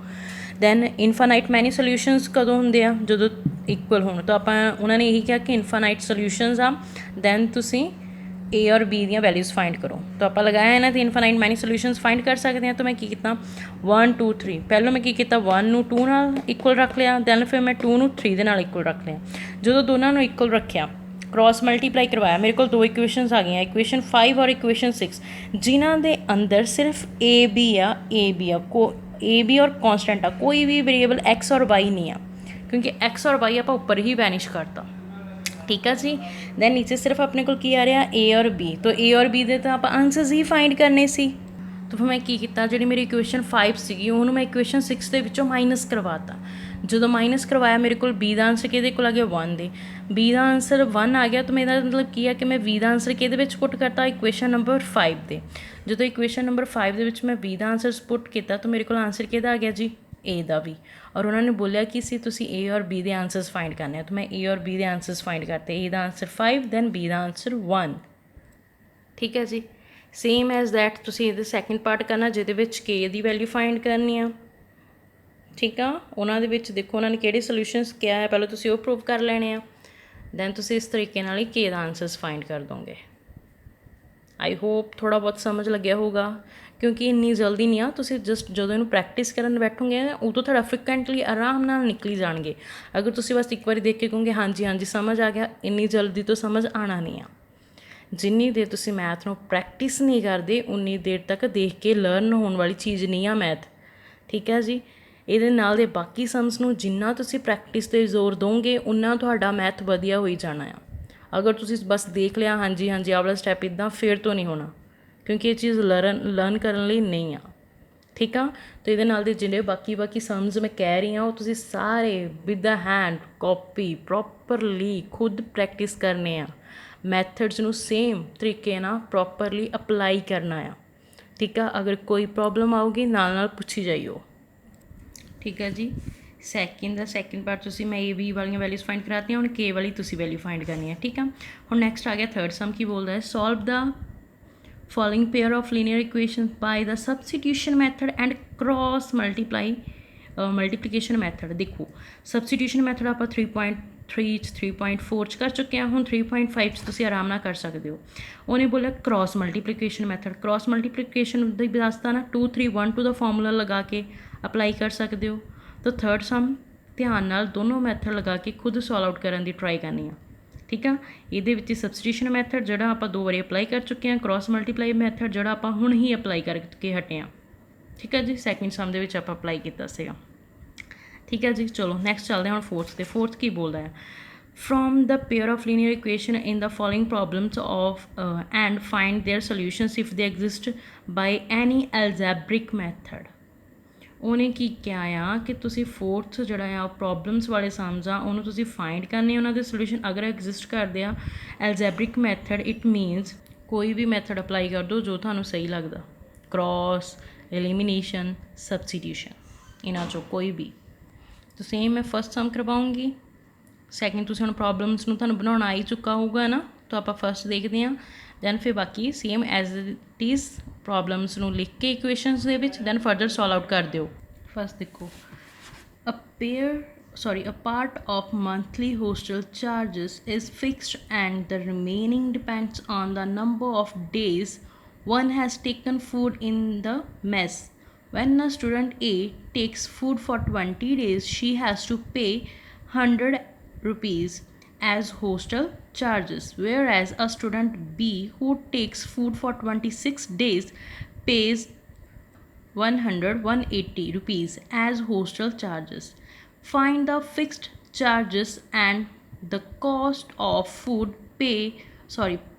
ਦੈਨ ਇਨਫਾਈਨਾਈਟ ਮੈਨੀ ਸੋਲਿਊਸ਼ਨਸ ਕਦੋਂ ਹੁੰਦੇ ਆ, ਜਦੋਂ ਇਕੁਅਲ ਹੋਣ। ਤਾਂ ਆਪਾਂ ਉਹਨਾਂ ਨੇ ਇਹੀ ਕਿਹਾ ਕਿ ਇਨਫਾਈਨਾਈਟ ਸੋਲਿਊਸ਼ਨਸ ਆ, ਦੈਨ ਤੁਸੀਂ ए और बी ਦੀਆਂ वैल्यूज़ फाइंड करो। तो आप लगाया है ना तो इनफाइनाइट मैनी सोल्यूशनस फाइंड कर सकते हैं। तो मैं की किया 1 2 3, पहलों मैं की किया 1 ਨੂੰ 2 ਨਾਲ इक्वल रख लिया, दैन फिर मैं 2 ਨੂੰ 3 ਦੇ ਨਾਲ इक्वल रख लिया। जो दोनों ਨੂੰ इक्वल रखा क्रॉस मल्टीप्लाई करवाया, मेरे को दो इक्वेशनस आ गई, इक्वेशन 5 और इक्वेशन 6, जिन्हों के अंदर सिर्फ ए बी और कॉन्सटेंट आ, कोई भी वेरीएबल एक्स और वाई नहीं आ, क्योंकि एक्स और वाई आप ऊपर ही बैनिश करता। ठीक है जी। दैन नीचे सिर्फ अपने को आ रहा ए और बी, तो ए और बी के तो आप आंसर्स ही फाइंड करने सी। तो फिर मैं की किया जी मेरी इक्वेशन 5 सी उन्होंने मैं इक्वेशन 6 के विचों माइनस करवाता। जो माइनस करवाया मेरे को बी का आंसर कि आ गया 1 दे, बी का आंसर 1 आ गया, तो मेरा मतलब की है कि मैं बी का आंसर कि पुट करता इक्वेशन नंबर 5 दे। जो इक्वेशन नंबर 5 के मैं बी का आंसर पुट किया तो मेरे को आंसर कि आ गया जी ए का भी। और उन्होंने बोलिया कि सी तुसी ए और बी के आंसर्स फाइंड करने, तो मैं ए और बी के आंसर्स फाइंड करते, ए का आंसर 5 दैन बी का आंसर 1। ठीक है जी। सेम एज दैट तुसी ये सैकेंड पार्ट करना जिहदे विच के की वैल्यू फाइंड करनी है। ठीक है, उन्होंने विच देखो उन्होंने किहड़े सोल्यूशनस किया है, पहले तुसी वो प्रूव कर लेने आ, दैन तुसी इस तरीके नाल ही के का आंसर्स फाइंड कर दोगे। आई होप थोड़ा बहुत समझ लग्या होगा, क्योंकि इन्नी जल्दी नहीं आ, तुसी जस्ट जो इन्हूं प्रैक्टिस करन बैठोगे उदों थोड़ा फ्रिक्वेंटली आराम नाल निकली जाणगे। अगर तुसी बस एक बार देख के कहोगे हाँ जी समझ आ गया, इन्नी जल्दी तो समझ आना नहीं आ। जिन्नी देर तुसी मैथ नूं प्रैक्टिस नहीं करते उन्नी देर तक देख के लर्न होने वाली चीज़ नहीं आ मैथ। ठीक है जी। ਇਹਦੇ ਨਾਲ ਦੇ बाकी सम्स नूं जिन्ना तुसी प्रैक्टिस ते जोर दोगे उन्ना तुहाडा मैथ वधिया होई जाना आ। अगर तुसी बस देख लिया हाँ जी आ वाला स्टैप इदां, फिर तो नहीं होना, क्योंकि ये चीज़ लर्न करने लिए नहीं आ। ठीक है। तो ये नाल दे जिन्ने बाकी सम्स मैं कह रही हूँ तुसी सारे with the hand copy properly खुद प्रैक्टिस करने आ, मैथड्स नूं सेम तरीके नाल प्रॉपरली अपलाई करना आ। ठीक है। अगर कोई प्रॉब्लम आऊगी नाल पूछी जाइयो। ठीक है जी। सैकेंड पार्ट तुसी मैं ए बी वाली वैल्यूज़ फाइंड कराती हूँ, हुण के वाली तुसी वैल्यू फाइंड करनी है। ठीक है। हुण नैक्सट आ गया थर्ड सम, की बोलता है solve the following pair of linear equation by the substitution method and cross multiplication method. देखो सबस्टिट्यूशन मैथड आप 3.3 3.4 कर चुके हैं, हुण 3.5 तुसी आराम नाल कर सकते हो। उन्हें बोलिया cross multiplication method, cross multiplication दसता ना 2 3 1 2 का फॉर्मूला लगा के अप्लाई कर सकते हो। तो थर्ड सम ध्यान नाल दोनों मैथड लगा के खुद सॉल्व आउट करने की ट्राई करनी है। ठीक है। ये सबस्टिट्यूशन मैथड जो आप दो बारी अप्लाई कर चुके हैं, क्रॉस मल्टीप्लाई मैथड जो आप हुण ही अप्लाई करके हटे हैं। ठीक है जी। सैकेंड सम दे विच आप अप्लाई किया सीगा। ठीक है जी। चलो नैक्सट चलते हैं फोर्थ से। फोर्थ की बोलता है from the pair of linear equation in the following problems of and find their solutions if they exist by any algebraic method. उन्हें की क्या आ कि तुसी फोर्थ जड़ा आ प्रॉब्लम्स वाले सम्स आ उन्होंने तुसी फाइंड करने उन्होंने सोल्यूशन अगर एग्जिस्ट करते हैं एल्जेब्रिक मैथड, इट मीनस कोई भी मैथड अप्लाई कर दो जो थानू सही लगता, क्रॉस एलिमिनेशन सबस्टिट्यूशन, इन्हां चों कोई भी। तो सेम मैं फर्स्ट सम करवाऊँगी, सैकेंड तुसी हुण प्रॉब्लम्स नूं तुहानूं बनाउणा आ ही चुका होगा ना, तो आप फर्स्ट देखते हैं, दैन फिर बाकी same as it is problems नूं लिख के इक्वेशनस दे विच दैन फर्दर सॉल्व आउट कर दिओ। फर्स्ट देखो a part of monthly hostel charges is fixed and the remaining depends on the number of days one has taken food in the mess. When a student A takes food for 20 days, she has to pay 100 rupees as hostel charges, whereas a student B who takes food for 26 days pays 180 rupees as hostel charges. Find the fixed charges and the cost of food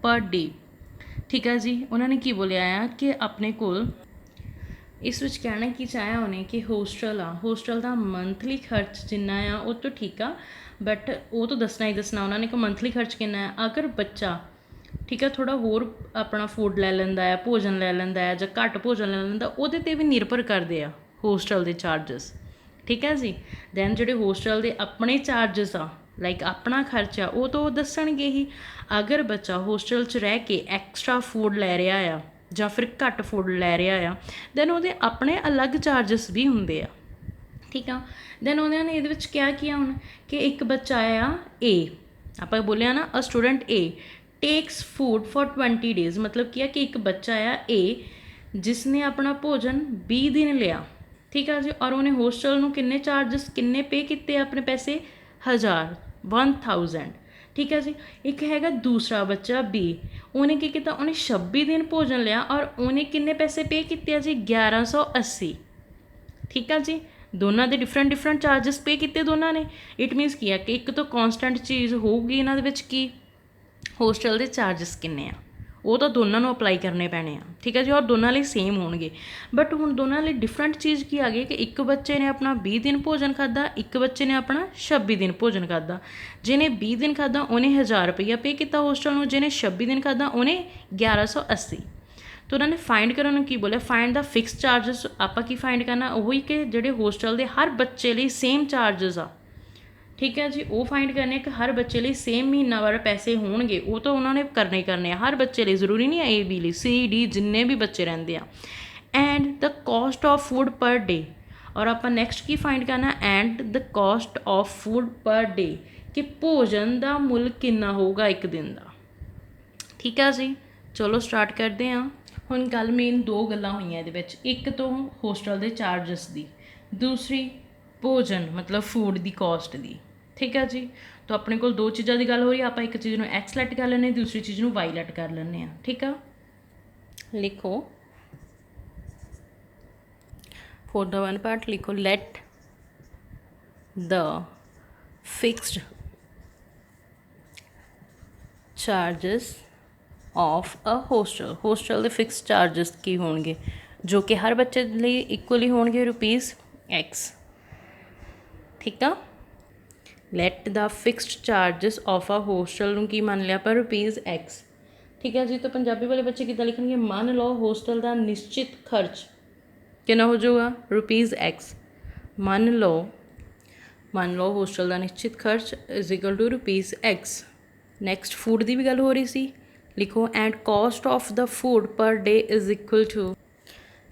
per day. ठीक है जी, उन्होंने की बोलिया आ कि अपने कोल इस विच कहना की चाहया उन्हें कि होस्टल का मंथली खर्च जिन्ना आ वो तो ठीक आ, बट वो तो दसना ही दसना उन्होंने कि मंथली खर्च कितना है। अगर बच्चा ठीक है थोड़ा होर अपना फूड लै लैंदा है, भोजन लै लैंदा है जां घट भोजन लै लैंदा, ਉਹਦੇ ते भी निर्भर करते हैं होस्टल के चार्जिस। ठीक है जी। दैन जोड़े होस्टल के अपने चार्जिस आ लाइक अपना खर्चा वो तो दसणगे ही। अगर बच्चा होस्टल च रह के एक्सट्रा फूड लै रहा आ ਜਾਂ ਫਿਰ ਘੱਟ ਫੂਡ ਲੈ ਰਿਹਾ ਆ ਦੈਨ ਉਹਦੇ ਆਪਣੇ ਅਲੱਗ ਚਾਰਜਸ ਵੀ ਹੁੰਦੇ ਆ। ਠੀਕ ਆ। ਦੈਨ ਉਹਨਾਂ ਨੇ ਇਹਦੇ ਵਿੱਚ ਕਿਹਾ ਕੀ ਆ ਹੁਣ ਕਿ ਇੱਕ ਬੱਚਾ ਆ ਏ, ਆਪਾਂ ਬੋਲਿਆ ਨਾ a student a takes food for 20 days, ਮਤਲਬ ਕੀ ਆ ਕਿ ਇੱਕ ਬੱਚਾ ਆ ਏ ਜਿਸ ਨੇ ਆਪਣਾ ਭੋਜਨ 20 ਦਿਨ ਲਿਆ। ਠੀਕ ਆ ਜੀ। ਔਰ ਉਹਨੇ ਹੋਸਟਲ ਨੂੰ ਕਿੰਨੇ ਚਾਰਜਸ ਕਿੰਨੇ ਪੇ ਕੀਤੇ ਆਪਣੇ ਪੈਸੇ 1000। ठीक है जी। एक हैगा दूसरा बच्चा बी, उन्हें की किया उन्हें 26 दिन भोजन लिया और उन्हें किन्ने पैसे पे किए जी 1180। ठीक है जी। दोनों के डिफरेंट चार्जिस पे किए दोनों ने। इट मीनस की है कि एक तो कॉन्सटेंट चीज़ होगी इन्हों की होस्टल के चार्जिस किन्ने आ वो तो दोनों को अपलाई करने पैने आ। ठीक है जी। और दोनों लिए सेम होंगे, बट हुण दोनों लिए डिफरेंट चीज़ की आ गई कि एक बच्चे ने अपना 20 दिन भोजन खादा, एक बच्चे ने अपना 26 दिन भोजन खादा। जिन्हें 20 दिन खादा उन्हें 1000 रुपया पे किया होस्टल में, जिन्हें 26 दिन खादा उन्हें 1180। तो उन्होंने फाइंड करने को की बोलिया फाइंड द फिक्स चार्जिस। आप की फाइंड करना वही कि जोड़े होस्टल के हर बच्चे लिए सेम चार्जिस आ। ठीक है जी। वो फाइंड करने कि हर बच्चे लिए सेम महीनावार पैसे होंगे, वो तो उन्होंने करने ही करने हर बच्चे लिए, जरूरी नहीं है ए बी लिए, सी डी जिन्ने भी बच्चे रहते हैं। And the cost of food per day, और आप नैक्सट की फाइंड करना and the cost of food per day कि भोजन का मुल कितना होगा एक दिन का। ठीक है जी। चलो स्टार्ट करते हैं। हुण गल मेन दो गल्लां होईयां इहदे विच, एक तो होस्टल के चार्जिस की, दूसरी भोजन मतलब फूड की कॉस्ट की। ठीक है जी। तो अपने को दो चीज़ों की गल हो रही है, आप एक चीज़ को एक्स लैट कर लें, दूसरी चीज़ को वाई लैट कर लें। ठीक है। लिखो फॉर द वन पार्ट लिखो let the fixed charges of a hostel के फिक्स चार्जिस की होंगे जो कि हर बच्चे लिए इक्वली होंगे ₹X। ठीक है। Light the fixed charges of a hostel की मान लिया पर ₹X। ठीक है जी। तो पंजाबी वाले बच्चे कितना लिखेंगे, मान लो होस्टल का निश्चित खर्च कितना हो जाएगा ₹X। मान लो होस्टल का निश्चित खर्च is equal to ₹X। Next food की भी गल हो रही सी, लिखो and cost of the food per day is equal to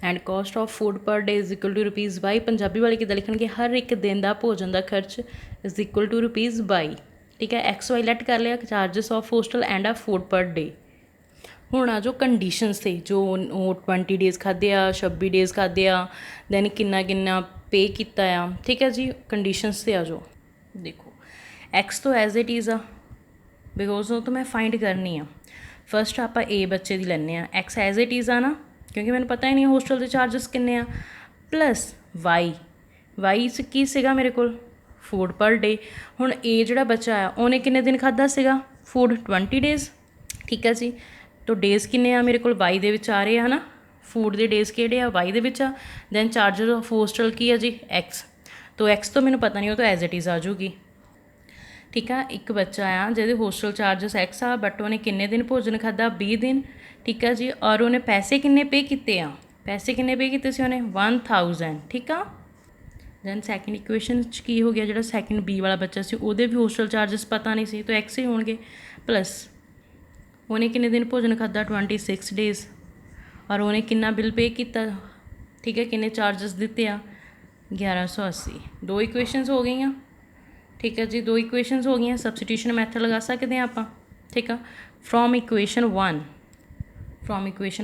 and cost of food per day is equal to ₹Y। Punjabi वाले कितना लिखणगे हर एक दिन का भोजन का खर्च इज इक्वल टू ₹Y। ठीक है। XY लैट कर लिया चार्जिस ऑफ होस्टल एंड आ फूड पर डे। हुण आ जो कंडीशनस थे जो 20 डेज़ खादे आ, 26 डेज़ खादे आ, दैन किन्ना पे किया आ। ठीक है जी। कंडीशनस से आ जाओ, देखो X तो एज इट इज़ आ बिकॉज वो तो मैं फाइंड करनी आ। फस्ट आप ए बच्चे की लैने X एज इट इज़ आ ना, क्योंकि मैंने पता ही नहीं होस्टल के चार्जिस किन्ने आ, प्लस वाई की सीगा मेरे को फूड पर डे। हुण ए जिहड़ा बच्चा आ उन्हें किन्ने दिन खादा सीगा फूड 20 डेज़। ठीक है जी। तो डेज़ किन्ने आ मेरे को वाई दे विच आ रहे हैं ना, फूड के डेज़ किहड़े आ वाई दे विच आ। दैन चार्जिस ऑफ होस्टल की है जी X। तो X तो मैंने पता नहीं, वो तो एज इट इज़ आ जूगी। ठीक है। एक बच्चा आ जिहदे होस्टल चार्जिस X आ, बट उन्हें किन्ने दिन भोजन खादा 20 दिन। ठीक है जी। और उन्हें पैसे किन्ने पे किए आ, पैसे किन्ने पे किए उन्हें 1000। ठीक है। दैन सैकेंड इक्वेशन की हो गया जो सैकेंड बी वाला बच्चा से भी होस्टल चार्जिस पता नहीं सी, तो X ही होंगे। प्लस उन्हें किन्ने दिन भोजन खादा 26 डेज़ और उन्हें किन्ना बिल पे किया। ठीक है। किन्ने चार्जिस दिते आ 1180। दो इक्वेशनस हो गई। ठीक है जी। दो इक्वेशनस हो गई। सबस्टिट्यूशन मैथड लगा सकते हैं आप। ठीक है। From equation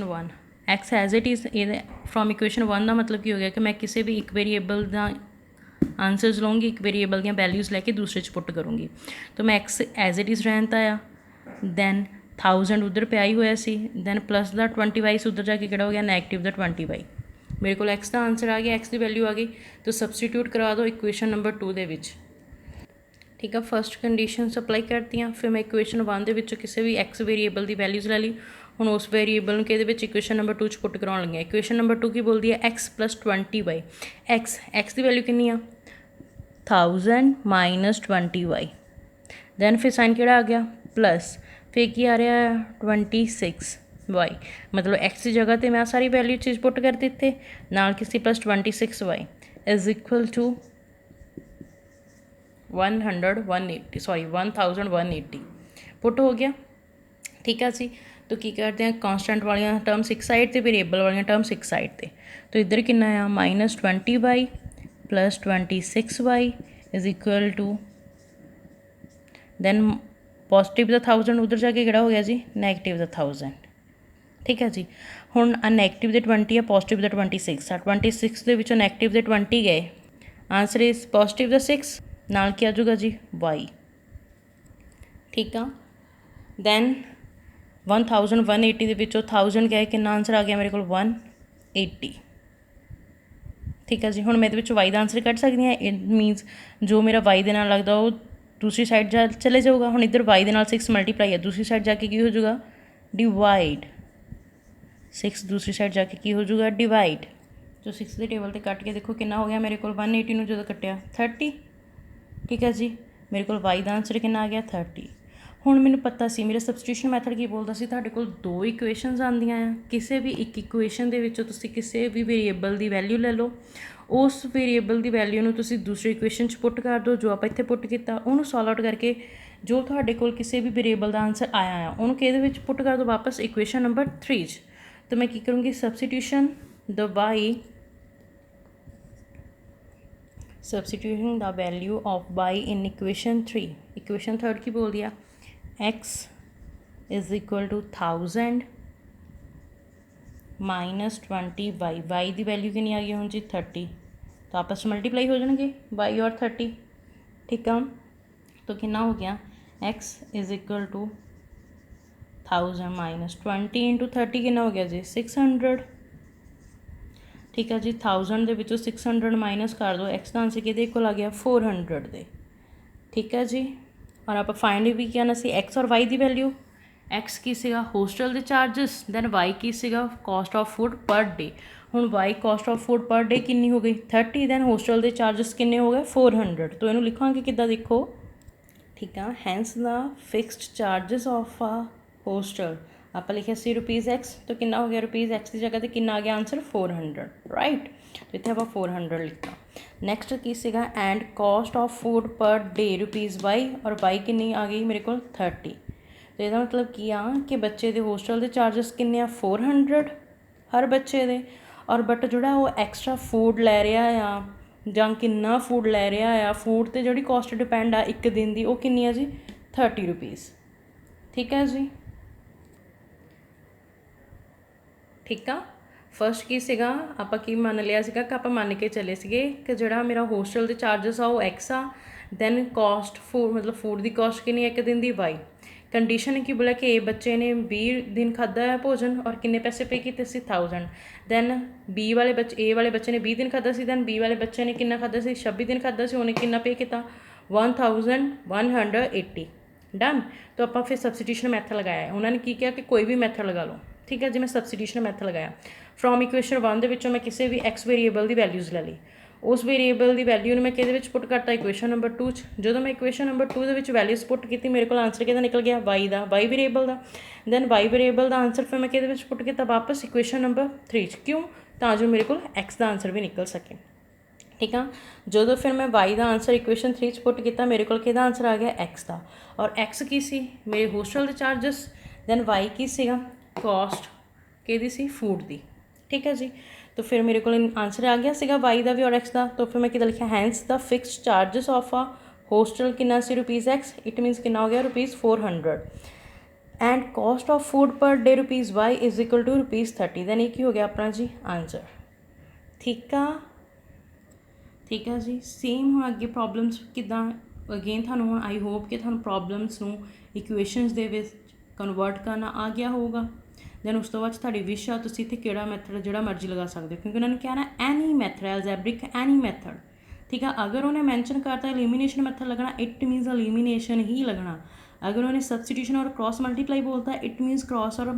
one X as it is from equation 1 का मतलब की हो गया कि मैं किसी भी एक वेरीएबल का आंसरस लूँगी, एक वेरीएबल दी वैल्यूज़ लैके दूसरे च पुट करूँगी। तो मैं X एज इट इज़ रहता आ, दैन 1000 उधर पे आई हुआ सी, दैन प्लस द 20Y उधर जाके किहड़ा हो गया -20Y। मेरे को एक्स का आंसर आ गया, एक्स की वैल्यू आ गई, तो सबसटीट्यूट करा दो इक्वेशन नंबर 2 ਦੇ ਵਿੱਚ। ठीक है, फस्ट कंडीशन अप्लाई करती, फिर मैं इक्वेशन 1 ਦੇ ਵਿੱਚੋਂ ਕਿਸੇ भी एक्स वेरीएबल की वैल्यूज़ ले ली। ਹੁਣ ਉਸ वेरीएबल ਨੂੰ ਕਿਹਦੇ ਵਿੱਚ ਇਕੁਏਸ਼ਨ ਨੰਬਰ 2 ਚ ਪੁੱਟ ਕਰਾਉਣ ਲੱਗੇ। ਇਕੁਏਸ਼ਨ ਨੰਬਰ 2 ਕੀ ਬੋਲਦੀ ਹੈ, x + 20y। एक्स की वैल्यू कितनी आ 1000 - 20y। दैन फिर साइन किहड़ा आ गया प्लस, फिर की आ रहा है 26y। मतलब एक्स की जगह पर मैं सारी वैल्यू चीज़ पुट कर दिते, नाल किसी plus 26y is equal to 1180 put हो गया। ठीक है जी, तो की करते हैं कॉन्स्टेंट वाली टर्म्स एक साइड पर, वेरिएबल वाली टर्म्स एक साइड पर। तो इधर कितना आ -20y + 26y is equal to, then positive दा 1000 उधर जाके किहड़ा हो गया जी नैगेटिव दा 1000। ठीक है जी, हुण आ नैगेटिव दे 20 है, पॉजिटिव दा 26 आ। 26 दे विचों नैगेटिव दे 20 गए, आंसर इज पॉजिटिव दा 6, नाल क्या आ जाऊगा जी y। ठीक है, दैन 1180 ਦੇ ਵਿੱਚੋਂ 1000 गए, कितना आंसर आ गया मेरे को 180। ठीक है जी, हुण मैं ਇਹਦੇ ਵਿੱਚੋਂ y ਦਾ आंसर ਕੱਢ सकती ਹਾਂ। इट मीनस जो मेरा y ਦੇ ਨਾਲ लगता वो दूसरी साइड जा चले जाऊगा। हुण इधर y ਦੇ ਨਾਲ 6 मल्टीप्लाई है, दूसरी साइड जाके की हो जाऊगा डिवाइड, 6 दूसरी साइड जाके की हो जाऊगा डिवाइड। तो 6 के टेबल से कट के देखो कितना हो गया मेरे को 180 में जो कटिया 30। ठीक है जी, मेरे को y का आंसर कितना आ गया 30। हुण मैनूं पता सी मेरा सबसटीट्यूशन मैथड की बोलता सी, तुहाडे कोल 2 इक्वेशनस आंदियां आ, किसी भी एक इक्वेशन दे विचों तुसीं किसी भी वेरीएबल की वैल्यू ले लो, उस वेरीएबल की वैल्यू नूं तुसीं दूसरी इक्वेशन च पुट कर दो, जो आप इत्थे पुट किया उन्होंने सॉल्व आउट करके जो तुहाडे कोल किसी भी वेरीएबल का आंसर आया है उन्होंने किहदे विच पुट कर दो वापस इक्वेशन नंबर 3 च। तो मैं की करूँगी substitution the y, substituting the value of y in equation 3। इक्वेशन 3 की बोल दिया x is equal to 1000 minus 20y। y की वैल्यू कितनी आ गई हूँ जी 30, तो आपस में मल्टीप्लाई हो जाएंगे y और 30। ठीक है, तो कितना हो गया x is equal to 1000 minus 20 into 30 कितना हो गया जी 600। ठीक है जी, 1000 ਦੇ ਵਿੱਚੋਂ 600 माइनस कर दो, एक्स का आंसर किहदे कोल आ गया 400 दे। ठीक है जी, और आप फाइंड भी करना सी एक्स और वाई की वैल्यू। एक्स की सीगा होस्टल के चार्जिस, दैन वाई की सीगा cost of food per day. हुण Y cost of food per day कितनी हो गई 30, दैन होस्टल के चार्जिस कितने हो गए 400। तो इन्हूं लिखांगे किद्दां देखो। ठीक है, hence the fixed charges of a hostel आप लिखा सी ₹x, तो कितना हो गया ₹x की जगह तो कितना आ गया आंसर 400। राइट, तो इतने आप 400 लिखा। नैक्सट की सीगा and cost of food per day ₹y, और y कितनी आ गई मेरे को 30। तो यदा मतलब की आ कि बच्चे के होस्टल के चार्जिस किन्ने आ 400 हर बच्चे दे, और बट जोड़ा वो एक्सट्रा फूड लै रहा आ जां किन्ना फूड लै रहा आ, फूड ते जोड़ी कॉस्ट डिपेंड आ एक दिन की, वो किन्नी आ जी ₹30। ठीक है जी, ठीक है। फस्ट की सीगा आपां की मान लिया सीगा कि आपां मान के चले सीगे कि जिहड़ा मेरा होस्टल के चार्जिस आ वो एक्स आ, दैन कॉस्ट फूड मतलब फूड की कॉस्ट कितनी एक दिन की वाई। कंडीशन की बोला कि ए बच्चे ने 20 दिन खादा है भोजन और किन्ने पैसे पे किए सी 1000। दैन बी वाले बच्चे ए वाले बच्चे ने 20 दिन खादा सी, दैन बी वाले बच्चे ने कितना खादा सी 26 दिन खादा सी, उन्हें कितना पे किया 1180। डन। तो आप फिर सबसटीट्यूशन मैथड लगाया, उन्होंने की किया कि कोई भी मैथड लगा लो। ठीक है जी, मैं सबसटीट्यूशन मैथड लगाया। फ्रॉम इक्वेशन 1 ਦੇ ਵਿੱਚੋਂ मैं किसी भी एक्स वेरीएबल की वैल्यूज़ ले ली, उस वेरीएबल की वैल्यू मैं किहदे विच पुट करता इक्वेशन नंबर 2 च। जो मैं इक्वेशन नंबर 2 ਦੇ ਵਿੱਚ वैल्यूज़ पुट की मेरे को आंसर किहदा निकल गया वाई का, वाई वेरीएबल का। दैन वाई वेरीएबल का आंसर फिर मैं किहदे विच पुट किया वापस इक्वेशन नंबर 3 च, क्यों तो जो मेरे को एक्स का आंसर भी निकल सके। ठीक है, जो फिर मैं वाई का आंसर इक्वेशन 3 च पुट किया मेरे को किहदा आंसर आ गया एक्स का, और एक्स की सी मेरे होस्टल के चार्जिस, दैन वाई की सीगा कॉस्ट किहदी सी फूड दी। ठीक है जी, तो फिर मेरे को आंसर आ गया सीगा वाई का भी और एक्स का। तो फिर मैं कितना लिखा hence the fixed charges of a hostel कितना सी ₹x, इट मीनस कितना हो गया ₹400, and cost of food per day ₹y is equal to ₹30। Then एक ही हो गया अपना जी आंसर। ठीक है, ठीक है जी। सेम हम अगे प्रॉब्लम्स किदा अगेन थानू आई होप कि थानू प्रॉब्लम्स नू इक्वेशनस दे विच ਕਨਵਰਟ ਕਰਨਾ ਆ ਗਿਆ ਹੋਊਗਾ। ਦੈਨ ਉਸ ਤੋਂ ਬਾਅਦ ਤੁਹਾਡੀ ਵਿਸ਼ ਆ, ਤੁਸੀਂ ਇੱਥੇ ਕਿਹੜਾ ਮੈਥਡ ਜਿਹੜਾ ਮਰਜ਼ੀ ਲਗਾ ਸਕਦੇ ਹੋ, ਕਿਉਂਕਿ ਉਹਨਾਂ ਨੇ ਕਿਹਾ ਨਾ ਐਨੀ ਮੈਥਡ, ਐਲਜੈਬਰਿਕ ਐਨੀ ਮੈਥਡ, ਠੀਕ ਆ। ਅਗਰ ਉਹਨੇ ਮੈਂਸ਼ਨ ਕਰਤਾ ਐਲੀਮੀਨੇਸ਼ਨ ਮੈਥਡ ਲੱਗਣਾ, ਇਟ ਮੀਨਸ ਐਲੀਮੀਨੇਸ਼ਨ ਹੀ ਲੱਗਣਾ। अगर उन्होंने सब्सटीट्यूशन और क्रॉस मल्टीप्लाई बोलता है, इट मीन्स क्रॉस और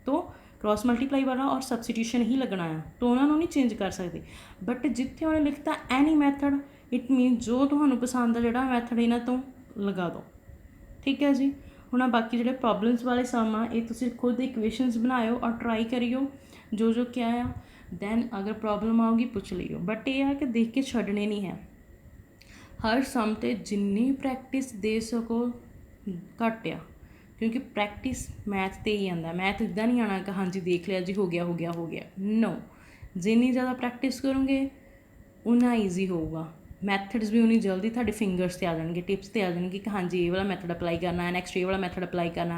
तो क्रॉस मल्टीप्लाई वाला और सब्सटीट्यूशन ही लगना है, तो उन्होंने नहीं चेंज कर सकते। बट जिथे उन्हें लिखता एनी मैथड, इट मीन जो तुहानू पसंद है जोड़ा मैथड इन्हां तो लगा दो, ठीक है जी। हुण बाकी जोड़े प्रॉब्लम्स वाले सम आ ये तुसीं खुद इक्वेशनस बनाओ और ट्राई करियो जो जो क्या आ, दैन अगर प्रॉब्लम आऊगी पूछ लियो। बट ये है कि देख के छड्डने नहीं है, हर सम ते जिन्नी प्रैक्टिस दे सको घट आ, क्योंकि प्रैक्टिस मैथ ते ही आंदा। मैथ इदा नहीं आना कि हाँ जी देख लिया जी हो गया हो गया हो गया, नो। जिन्नी ज़्यादा प्रैक्टिस करोगे उन्ना ईजी होगा, मैथड्स भी उन्नी जल्दी थोड़े फिंगर्स से आ जाएंगे, टिप्स से आ जाएंगे कि हाँ जी ये वाला मैथड अप्लाई करना है, नैक्सट ये वाला मैथड अप्लाई करना,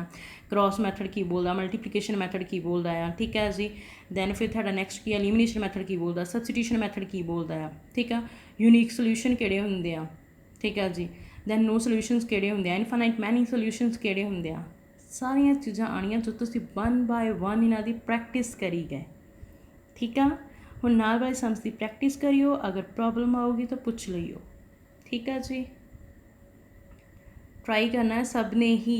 क्रॉस मैथड की बोलता, मल्टीप्लीकेशन मैथड की बोलता है, ठीक है जी। दैन फिर थोड़ा नैक्सट की एलिमिनेशन मैथड की बोलता, सब्सटीट्यूशन मैथड की बोलता है, ठीक है। यूनीक सोल्यूशन किहड़े हुंदे आ, ठीक है जी। दैन नो सोल्यूशनस किहड़े हुंदे आ, इनफाइनाइट मैनी सोल्यूशनस किहड़े हुंदे आ, सारियां चीज़ां आनियां जो तुसीं वन बाय वन इन्हां दी प्रैक्टिस करी गए, ठीक है। हुण नाल वाले सम्स की प्रैक्टिस करियो, अगर प्रॉब्लम आऊगी तो पूछ लियो, ठीक है जी। ट्राई करना है सब ने ही,